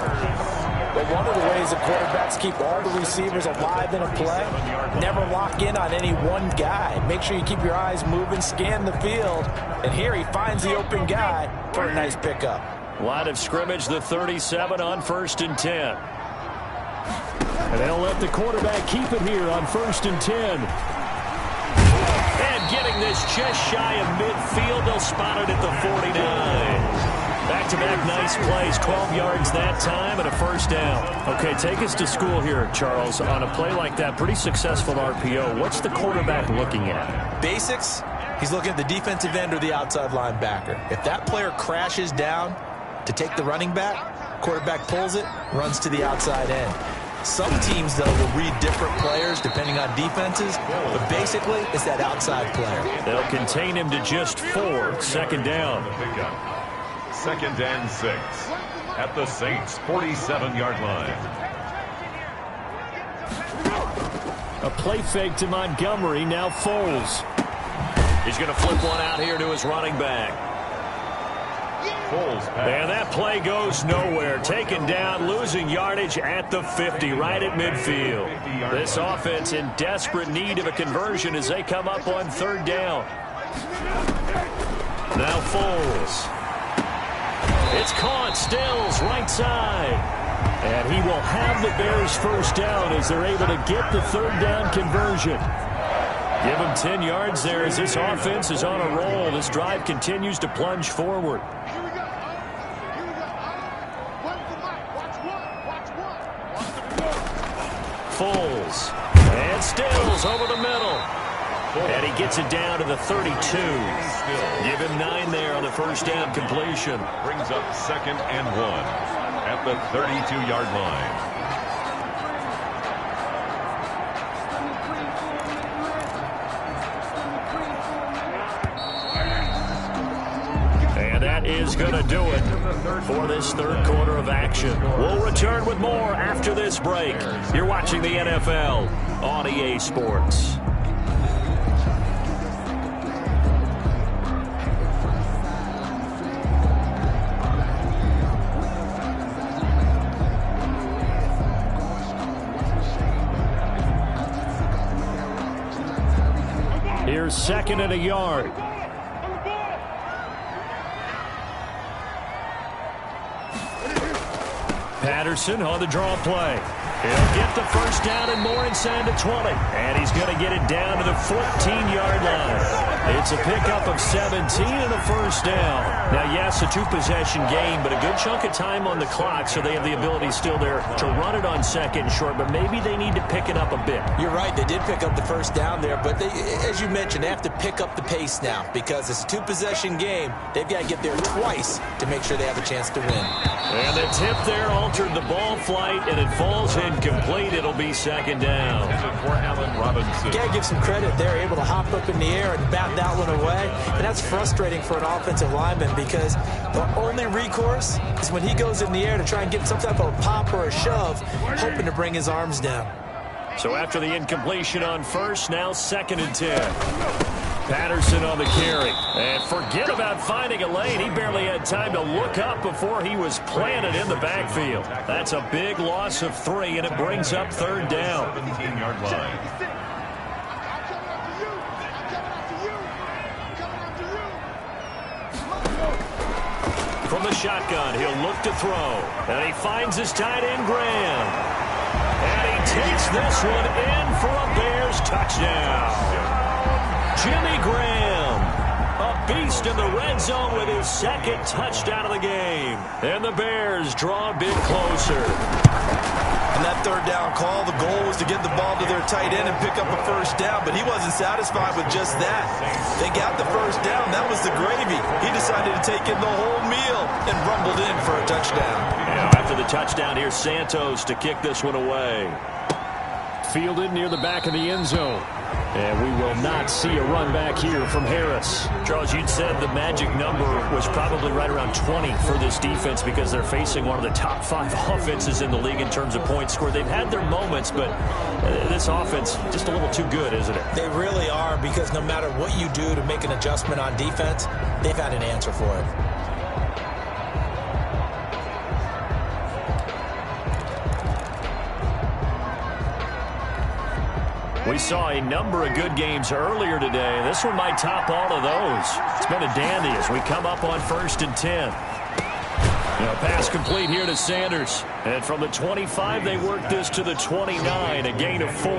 But one of the ways that quarterbacks keep all the receivers alive in a play, never lock in on any one guy. Make sure you keep your eyes moving, scan the field. And here he finds the open guy for a nice pickup. Line of scrimmage, the 37 on 1st and 10. And they'll let the quarterback keep it here on 1st and 10. And getting this just shy of midfield, they'll spot it at the 49. Back-to-back nice plays, 12 yards that time and a first down. Okay, take us to school here, Charles. On a play like that, pretty successful RPO. What's the quarterback looking at? Basics, he's looking at the defensive end or the outside linebacker. If that player crashes down to take the running back, quarterback pulls it, runs to the outside end. Some teams, though, will read different players depending on defenses, but basically it's that outside player. They'll contain him to just 4, 2nd down. 2nd and 6 at the Saints' 47-yard line. A play fake to Montgomery, now Foles. He's going to flip one out here to his running back. Foles pass. And that play goes nowhere. Taken down, losing yardage at the 50, right at midfield. This offense in desperate need of a conversion as they come up on 3rd down. Now Foles. It's caught, Stills, right side. And he will have the Bears first down as they're able to get the 3rd down conversion. Give him 10 yards there as this offense is on a roll. This drive continues to plunge forward. Foles. And Stills over the middle. And he gets it down to the 32. Give him 9 there on the first down completion. Brings up 2nd and 1 at the 32-yard line. And that is going to do it for this 3rd quarter of action. We'll return with more after this break. You're watching the NFL on EA Sports. Here's 2nd and a yard. Patterson on the draw play. He'll get the first down and more inside the 20. And he's going to get it down to the 14-yard line. It's a pickup of 17 and a first down. Now, yes, a 2-possession game, but a good chunk of time on the clock, so they have the ability still there to run it on 2nd and short, but maybe they need to pick it up a bit. You're right. They did pick up the first down there, but they, as you mentioned, they have to pick up the pace now because it's a 2-possession game. They've got to get there twice to make sure they have a chance to win. And the tip there altered the ball flight, and it falls incomplete. It'll be 2nd down. For Allen Robinson. You got to give some credit. They're able to hop up in the air and bat that one away. And that's frustrating for an offensive lineman because the only recourse is when he goes in the air to try and get some type of a pop or a shove, hoping to bring his arms down. So after the incompletion on first, now 2nd and 10. Patterson on the carry. And forget about finding a lane. He barely had time to look up before he was planted in the backfield. That's a big loss of 3, and it brings up 3rd down. 17-yard line. From the shotgun, he'll look to throw. And he finds his tight end, Graham. And he takes this one in for a Bears touchdown. Jimmy Graham. A beast in the red zone with his second touchdown of the game. And the Bears draw a bit closer. And that third down call, the goal was to get the ball to their tight end and pick up a first down, but he wasn't satisfied with just that. They got the first down. That was the gravy. He decided to take in the whole meal and rumbled in for a touchdown. Yeah, after the touchdown, here's Santos to kick this one away. Fielded near the back of the end zone. And we will not see a run back here from Harris. Charles, you'd said the magic number was probably right around 20 for this defense because they're facing one of the top 5 offenses in the league in terms of points scored. They've had their moments, but this offense just a little too good, isn't it? They really are, because no matter what you do to make an adjustment on defense, they've had an answer for it. We saw a number of good games earlier today. This one might top all of those. It's been a dandy as we come up on 1st and 10. Pass complete here to Sanders. And from the 25, they work this to the 29, a gain of 4.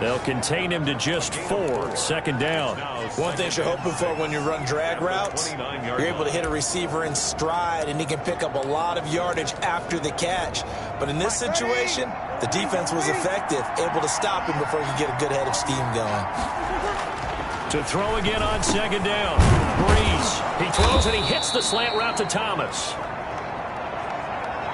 They'll contain him to just 4, second down. One thing you're hoping for when you run drag routes, you're able to hit a receiver in stride, and he can pick up a lot of yardage after the catch. But in this situation, the defense was effective, able to stop him before he could get a good head of steam going. To throw again on second down. Breeze. He throws and he hits the slant route to Thomas.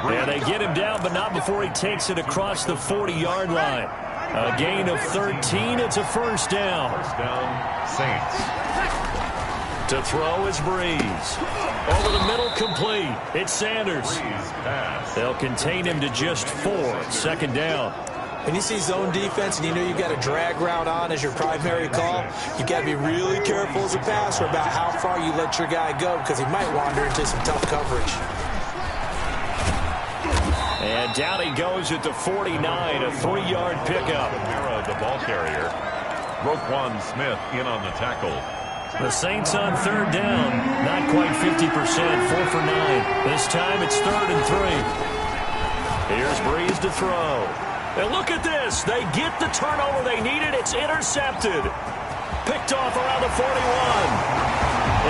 And they get him down, but not before he takes it across the 40-yard line. A gain of 13. It's a first down. First down, Saints. To throw is Breeze. Over the middle, complete. It's Sanders. Breeze pass. They'll contain him to just 4, second down. When you see zone defense and you know you've got a drag route on as your primary call, you've got to be really careful as a passer about how far you let your guy go, because he might wander into some tough coverage. And down he goes at the 49, a 3-yard pickup. The ball carrier. Roquan Smith in on the tackle. The Saints on third down, not quite 50%, 4 for 9. This time it's 3rd and 3. Here's Breeze to throw. And look at this. They get the turnover they needed. It's intercepted. Picked off around the 41.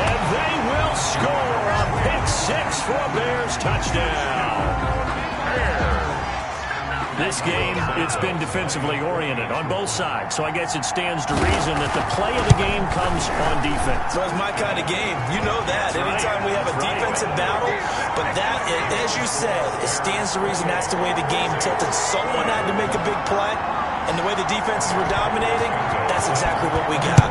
And they will score a pick 6 for a Bears touchdown. This game, it's been defensively oriented on both sides, so I guess it stands to reason that the play of the game comes on defense. So it's my kind of game. You know that. Anytime we have a defensive battle, but that, as you said, it stands to reason that's the way the game tilted. Someone had to make a big play, and the way the defenses were dominating, that's exactly what we got.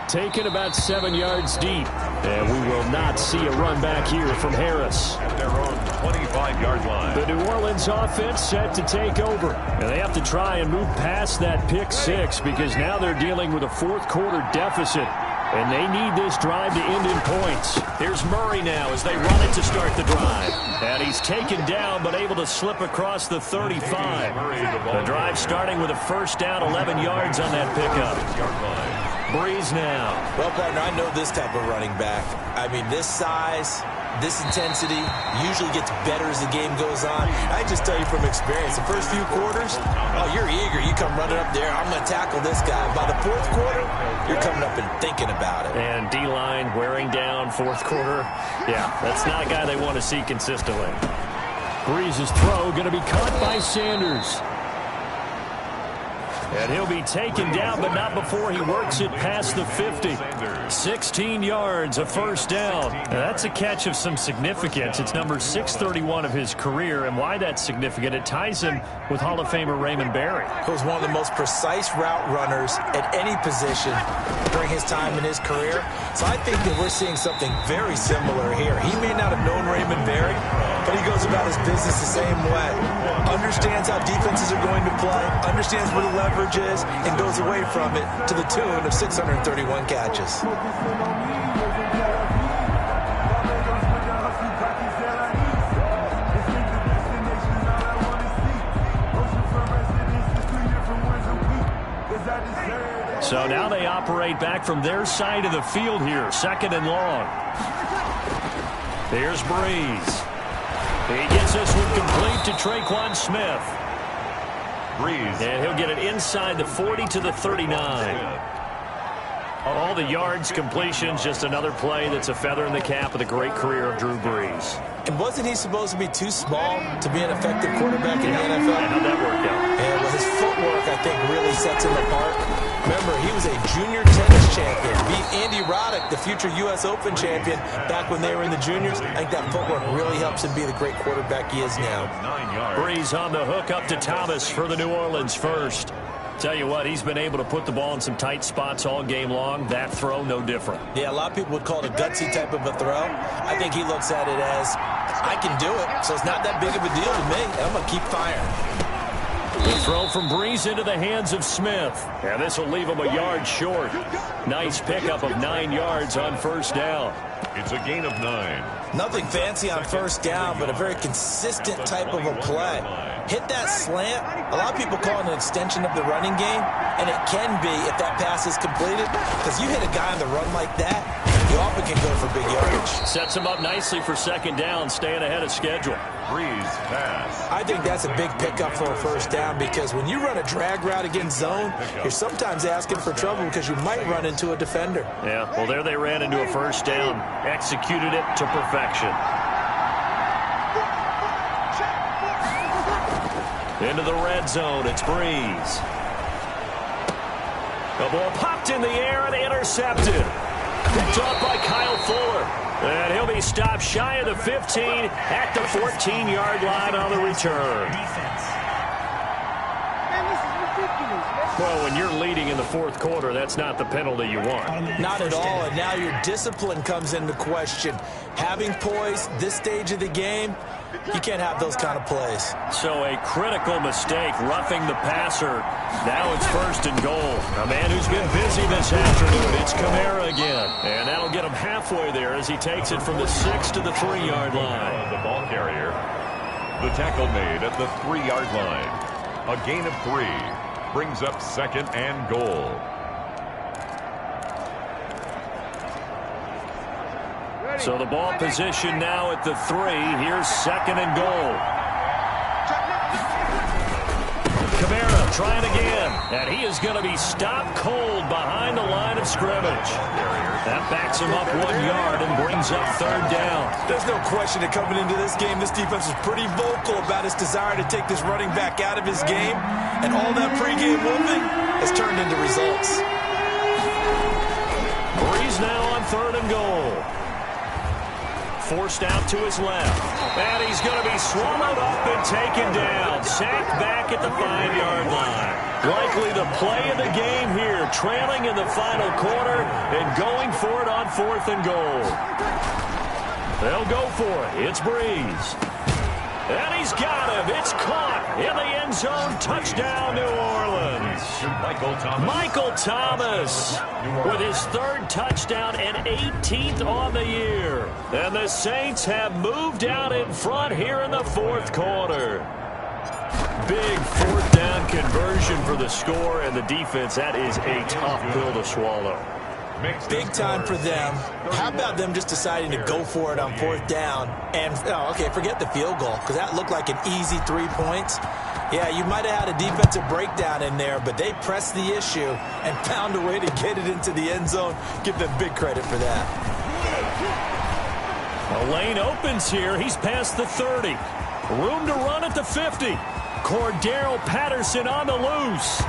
Taken about 7 yards deep. And we will not see a run back here from Harris. At their own 25-yard line. The New Orleans offense set to take over. And they have to try and move past that pick 6 because now they're dealing with a fourth-quarter deficit. And they need this drive to end in points. Here's Murray now as they run it to start the drive. And he's taken down but able to slip across the 35. The drive starting with a first down, 11 yards on that pickup. Breeze now. Well, partner, I know this type of running back. I mean, this size, this intensity usually gets better as the game goes on. I just tell you from experience, the first few quarters, oh, you're eager. You come running up there, I'm going to tackle this guy. By the fourth quarter, you're coming up and thinking about it. And D-line wearing down fourth quarter. Yeah, that's not a guy they want to see consistently. Breeze's throw going to be caught by Sanders. And he'll be taken down, but not before he works it past the 50. 16 yards, a first down. Now, that's a catch of some significance. It's number 631 of his career, and why that's significant, it ties him with Hall of Famer Raymond Berry. He was one of the most precise route runners at any position during his time in his career. So I think that we're seeing something very similar here. He may not have known Raymond Berry, but he goes about his business the same way. Understands how defenses are going to play, understands where the leverage is, and goes away from it to the tune of 631 catches. So now they operate back from their side of the field here, 2nd and long. There's Breeze. He gets this one complete to Traquan Smith. Brees. And he'll get it inside the 40 to the 39. All the yards, completions, just another play that's a feather in the cap of the great career of Drew Brees. And wasn't he supposed to be too small to be an effective quarterback in the NFL? And how'd that work out? Yeah, well, his footwork, I think, really sets him apart. Remember, he was a junior tennis champion. Beat Andy Roddick, the future U.S. Open champion, back when they were in the juniors. I think that footwork really helps him be the great quarterback he is now. 9 yards. Brees on the hook up to Thomas for the New Orleans first. Tell you what, he's been able to put the ball in some tight spots all game long. That throw, no different. Yeah, a lot of people would call it a gutsy type of a throw. I think he looks at it as, I can do it, so it's not that big of a deal to me. I'm going to keep firing. The throw from Brees into the hands of Smith. And this will leave him a yard short. Nice pickup of 9 yards on first down. It's a gain of 9. Nothing fancy on first down, but a very consistent type of a play. Hit that slant. A lot of people call it an extension of the running game, and it can be if that pass is completed, because you hit a guy on the run like that, you often can go for big yardage. Sets him up nicely for second down, staying ahead of schedule. Brees pass. I think that's a big pickup for a first down, because when you run a drag route against zone, you're sometimes asking for trouble because you might run into a defender. Yeah, well, there they ran into a first down. Executed it to perfection. Into the red zone, it's Brees. The ball popped in the air and intercepted. Picked off by Kyle Fuller. And he'll be stopped shy of the 15 at the 14-yard line on the return. Well, when you're leading in the fourth quarter, that's not the penalty you want. Not at all, and now your discipline comes into question. Having poise this stage of the game, you can't have those kind of plays. So a critical mistake, roughing the passer. Now it's first and goal. A man who's been busy this afternoon. It's Kamara again. And that'll get him halfway there as he takes it from the 6 to the 3-yard line. The ball carrier. The tackle made at the 3-yard line. A gain of 3. Brings up second and goal. So the ball position now at the 3. Here's second and goal. Kamara trying again. And he is going to be stopped cold behind the line of scrimmage. That backs him up 1 yard and brings up third down. There's no question that coming into this game, this defense was pretty vocal about its desire to take this running back out of his game. And all that pregame movement has turned into results. Brees now on third and goal. Forced out to his left. And he's going to be swallowed up and taken down. Sacked back at the 5-yard line. Likely the play of the game here. Trailing in the final quarter and going for it on fourth and goal. They'll go for it. It's Brees. And he's got him. It's caught in the end zone. Touchdown, New Orleans. Michael Thomas with his third touchdown and 18th on the year. And the Saints have moved out in front here in the fourth quarter. Big fourth down conversion for the score, and the defense, that is a tough pill to swallow. Big time for them. How about them just deciding to go for it on fourth down? And, okay, forget the field goal, because that looked like an easy 3 points. Yeah, you might have had a defensive breakdown in there, but they pressed the issue and found a way to get it into the end zone. Give them big credit for that. A lane opens here. He's past the 30. Room to run at the 50. Cordero Patterson on the loose.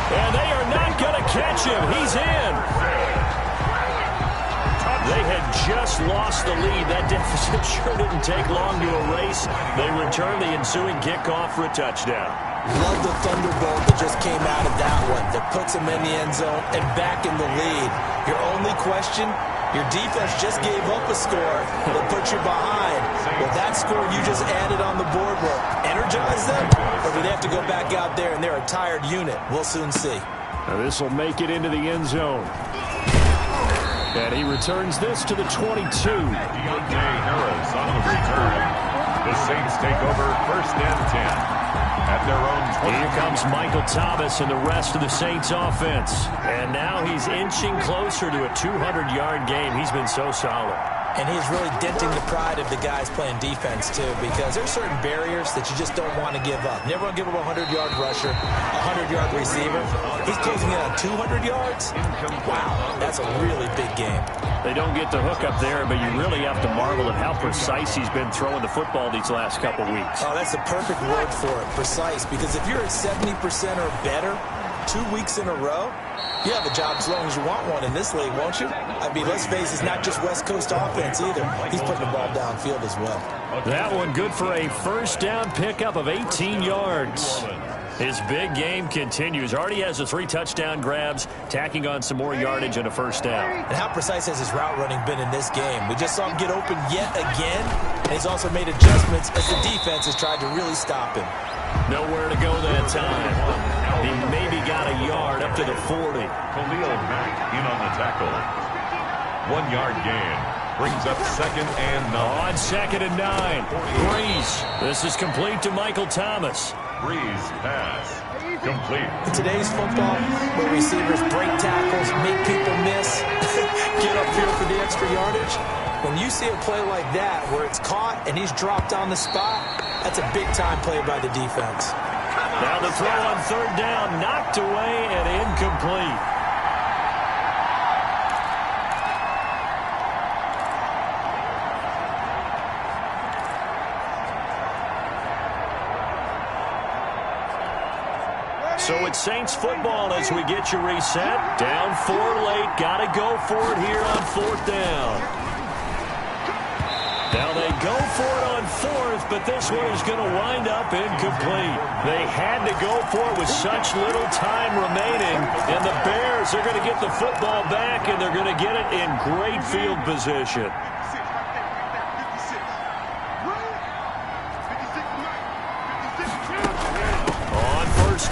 And they are not going to catch him. He's in. They had just lost the lead. That deficit sure didn't take long to erase. They return the ensuing kickoff for a touchdown. Love the thunderbolt that just came out of that one. That puts them in the end zone and back in the lead. Your only question, your defense just gave up a score that put you behind. Well, that score you just added on the board will energize them, or do they have to go back out there and they're a tired unit? We'll soon see. Now this will make it into the end zone. And he returns this to the 22. Deontay Harris on the return. The Saints take over first and 10 at their own 20. Here comes Michael Thomas and the rest of the Saints offense. And now he's inching closer to a 200-yard game. He's been so solid. And he's really denting the pride of the guys playing defense, too, because there's certain barriers that you just don't want to give up. Never want to give up a 100-yard rusher, a 100-yard receiver. He's closing in on 200 yards. Wow, that's a really big game. They don't get the hook up there, but you really have to marvel at how precise he's been throwing the football these last couple weeks. Oh, that's the perfect word for it, precise, because if you're at 70% or better 2 weeks in a row, you have a job as long as you want one in this league, won't you? I mean, let's face it, it's not just West Coast offense either. He's putting the ball downfield as well. That one good for a first down pickup of 18 yards. His big game continues. Already has the 3 touchdown grabs, tacking on some more yardage and a first down. And how precise has his route running been in this game? We just saw him get open yet again, and he's also made adjustments as the defense has tried to really stop him. Nowhere to go that time. He maybe got a yard up to the 40. Khalil Mack in on the tackle. 1 yard gain. Brings up 2nd and 9. On 2nd and 9. Breeze. This is complete to Michael Thomas. Breeze pass. Complete. In today's football, where receivers break tackles, make people miss, get upfield for the extra yardage, when you see a play like that where it's caught and he's dropped on the spot, that's a big-time play by the defense. Now the throw on 3rd down, knocked away and incomplete. So it's Saints football as we get you reset. Down 4 late. Got to go for it here on 4th down. Now they go for it on 4th, but this one is going to wind up incomplete. They had to go for it with such little time remaining, and the Bears are going to get the football back, and they're going to get it in great field position.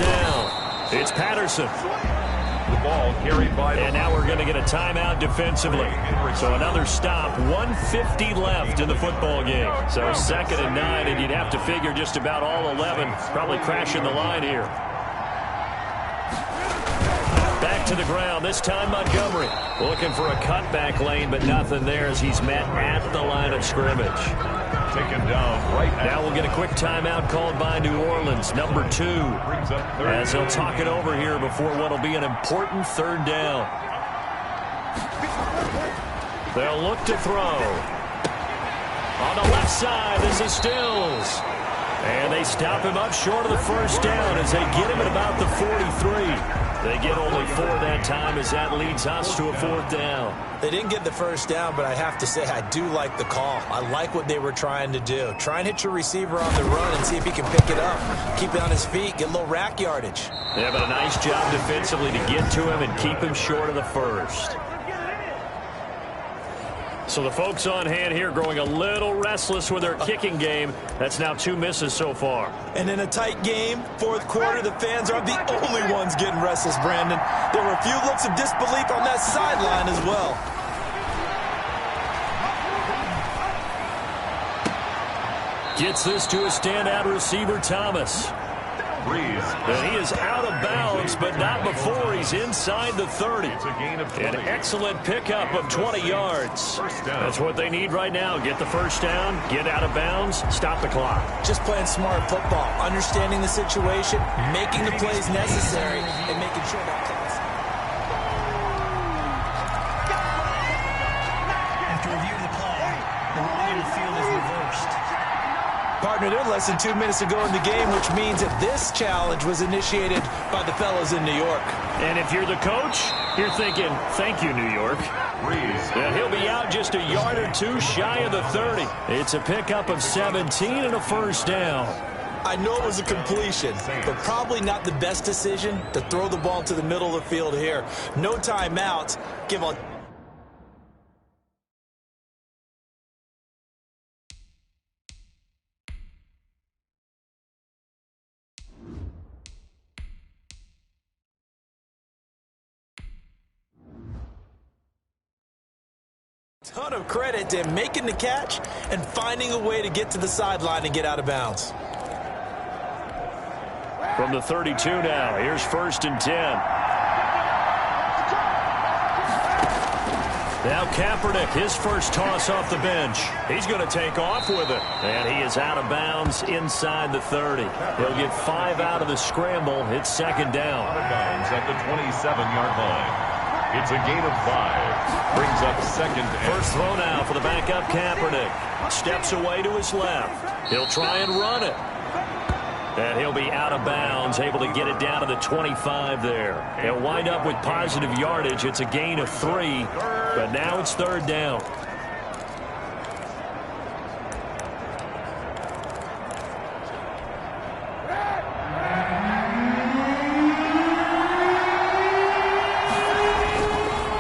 Down. It's Patterson. The ball carried by and now we're going to get a timeout defensively. So another stop. 1:50 left in the football game. So 2nd and 9, and you'd have to figure just about all 11 probably crashing the line here. Back to the ground. This time Montgomery looking for a cutback lane, but nothing there as he's met at the line of scrimmage. Taken down right now. We'll get a quick timeout called by New Orleans, number 2, as they'll talk it over here before what will be an important 3rd down. They'll look to throw. On the left side, this is Stills. And they stop him up short of the 1st down as they get him at about the 43. They get only 4 that time as that leads us to a 4th down. They didn't get the 1st down, but I have to say I do like the call. I like what they were trying to do. Try and hit your receiver on the run and see if he can pick it up. Keep it on his feet, get a little rack yardage. Yeah, but a nice job defensively to get to him and keep him short of the 1st. So the folks on hand here growing a little restless with their kicking game. That's now 2 misses so far. And in a tight game, 4th quarter, the fans aren't the only ones getting restless, Brandon. There were a few looks of disbelief on that sideline as well. Gets this to a standout receiver, Thomas. And he is out of bounds, but not before he's inside the 30. An excellent pickup of 20 yards. That's what they need right now. Get the 1st down, get out of bounds, stop the clock. Just playing smart football, understanding the situation, making the plays necessary, and making sure that clock's... After review of the play, the ruling on the field is reversed. Partner, they're less than 2 minutes to go in the game, which means that this challenge was initiated by the fellas in New York. And if you're the coach, you're thinking, thank you, New York. And he'll be out just a yard or 2 shy of the 30. It's a pickup of 17 and a 1st down. I know it was a completion, but probably not the best decision to throw the ball to the middle of the field here. No timeouts. Give a... ton of credit to him making the catch and finding a way to get to the sideline and get out of bounds. From the 32 now, here's 1st and 10. Now Kaepernick, his first toss off the bench. He's going to take off with it. And he is out of bounds inside the 30. He'll get 5 out of the scramble. It's second down. Out of bounds at the 27-yard line. It's a gain of 5. Brings up second. First throw now for the backup Kaepernick. Steps away to his left. He'll try and run it. And he'll be out of bounds, able to get it down to the 25 there. He'll wind up with positive yardage. It's a gain of 3, but now it's third down.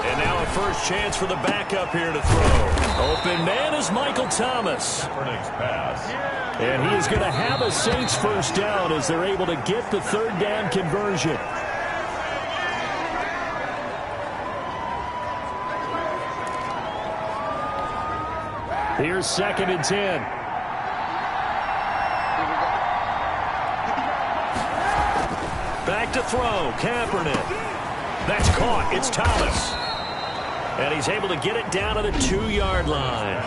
And now a first chance for the backup here to throw. Open man is Michael Thomas. Kaepernick's pass. And he is going to have a Saints first down as they're able to get the third down conversion. Here's second and 10. Back to throw, Kaepernick. That's caught. It's Thomas. And he's able to get it down to the 2-yard line.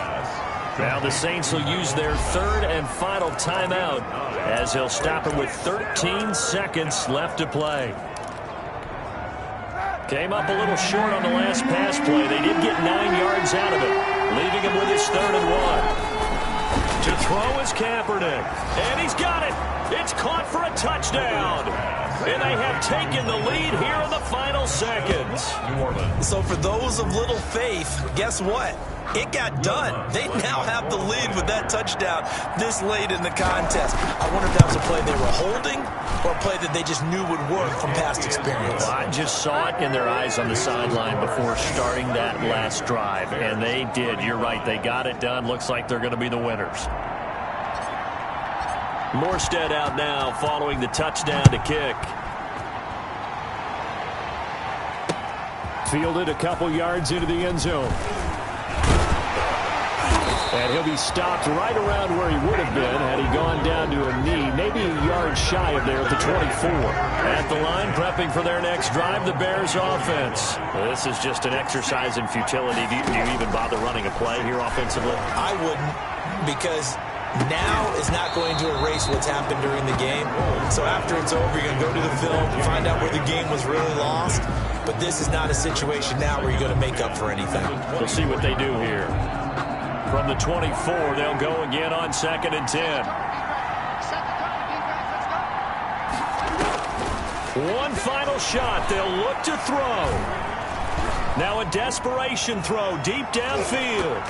Now the Saints will use their third and final timeout as he'll stop it with 13 seconds left to play. Came up a little short on the last pass play. They did get 9 yards out of it, leaving him with his 3rd and 1. To throw is Kaepernick. And he's got it. It's caught for a touchdown. And they have taken the lead here in the final seconds. New Orleans. So for those of little faith, guess what? It got done. They now have the lead with that touchdown this late in the contest. I wonder if that was a play they were holding or a play that they just knew would work from past experience. Well, I just saw it in their eyes on the sideline before starting that last drive, and they did. You're right. They got it done. Looks like they're going to be the winners. Morstead out now following the touchdown to kick. Fielded a couple yards into the end zone. And he'll be stopped right around where he would have been had he gone down to a knee, maybe a yard shy of there at the 24. At the line, prepping for their next drive, the Bears offense. Well, this is just an exercise in futility. Do you even bother running a play here offensively? I wouldn't, because now is not going to erase what's happened during the game. So after it's over, you're going to go to the film, find out where the game was really lost. But this is not a situation now where you're going to make up for anything. We'll see what they do here. From the 24, they'll go again on 2nd and 10. One final shot. They'll look to throw. Now a desperation throw deep downfield.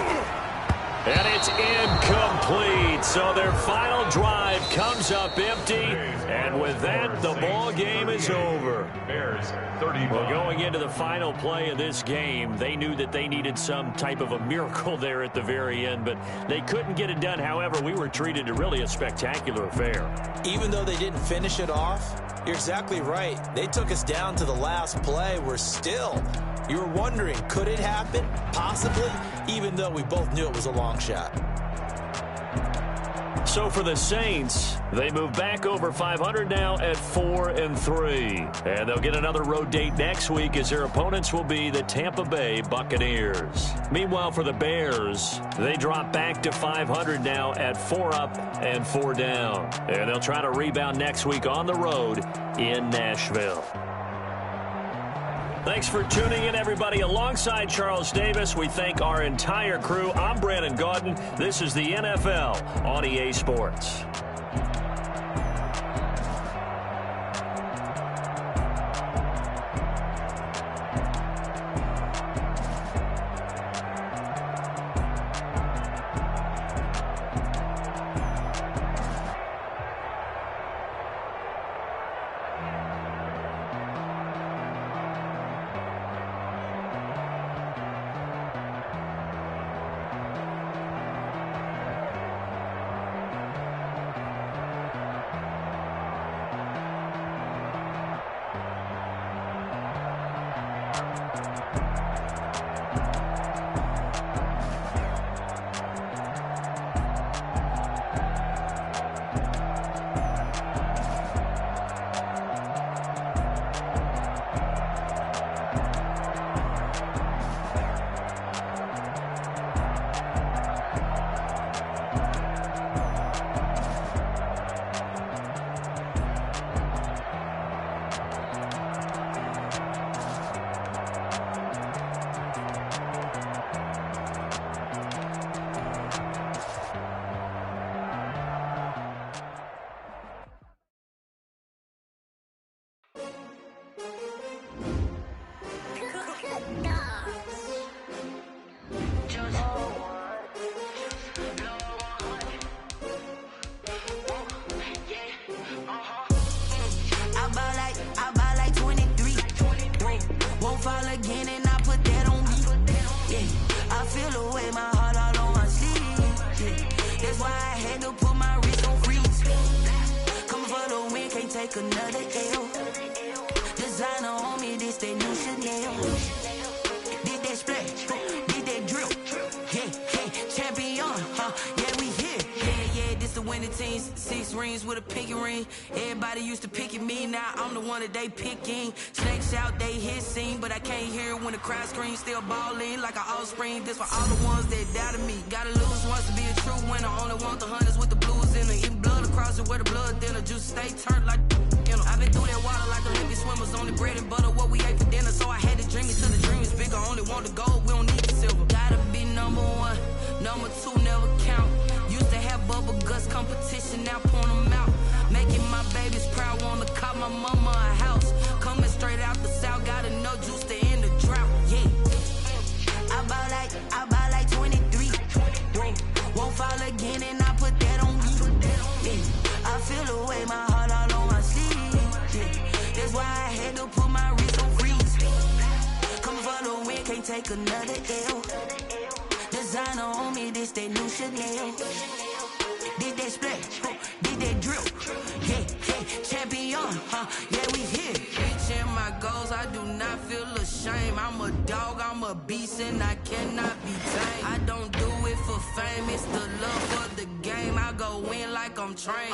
And it's incomplete. So their final drive comes up empty. And with that, the ball game is over. Bears 35. Well, going into the final play of this game, they knew that they needed some type of a miracle there at the very end, but they couldn't get it done. However, we were treated to really a spectacular affair. Even though they didn't finish it off, you're exactly right. They took us down to the last play. We're still, you were wondering, could it happen? Possibly, even though we both knew it was a long shot. So for the Saints, they move back over 500 now at 4-3. And they'll get another road date next week as their opponents will be the Tampa Bay Buccaneers. Meanwhile, for the Bears, they drop back to 500 now at 4 up and 4 down. And they'll try to rebound next week on the road in Nashville. Thanks for tuning in, everybody. Alongside Charles Davis, we thank our entire crew. I'm Brandon Gaudin. This is the NFL on EA Sports. again and I put that on me. Yeah, I feel the way, my heart all on my sleeve. Yeah, that's why I had to put my wrist on freeze. Coming for the win, can't take another L. Designer on me, this that new Chanel. Did that splash, did that drill. Yeah, champion, yeah, we here. Yeah, this the winning team. 6 rings with a pinky ring. Everybody used to pick at me, now I'm the one that they picking. Snakes out, they hit scene, but I can't hear it when the crowd screams. Still balling like an offspring. This for all the ones that doubted me. Gotta lose once to be a true winner. Only want the hunters with the blues in it. Eating blood across it where the blood thinner. Juice stay turned like I've been through that water like Olympic swimmers. Only bread and butter, what we ate for dinner. So I had to dream it till the dream is bigger. Only want the gold, we don't need the silver. Gotta be number 1, number 2 never count. Used to have bubble guts competition, now point them out. Making my babies proud, wanna cop my mama a house. Coming straight out the south, gotta know juice to end the drought. Yeah, I buy like 23. Won't fall again and I put that on me. Yeah, I feel the way, my heart all on my sleeve. Yeah, that's why I had to put my wrist on freeze. Coming for the win, can't take another L. Designer on me, this that new Chanel. Did that splash, did that drill. Yeah, champion, yeah, we here. Reaching my goals, I do not feel ashamed. I'm a dog, I'm a beast, and I cannot be tamed. I don't do it for fame, it's the love for the game. I go in like I'm trained.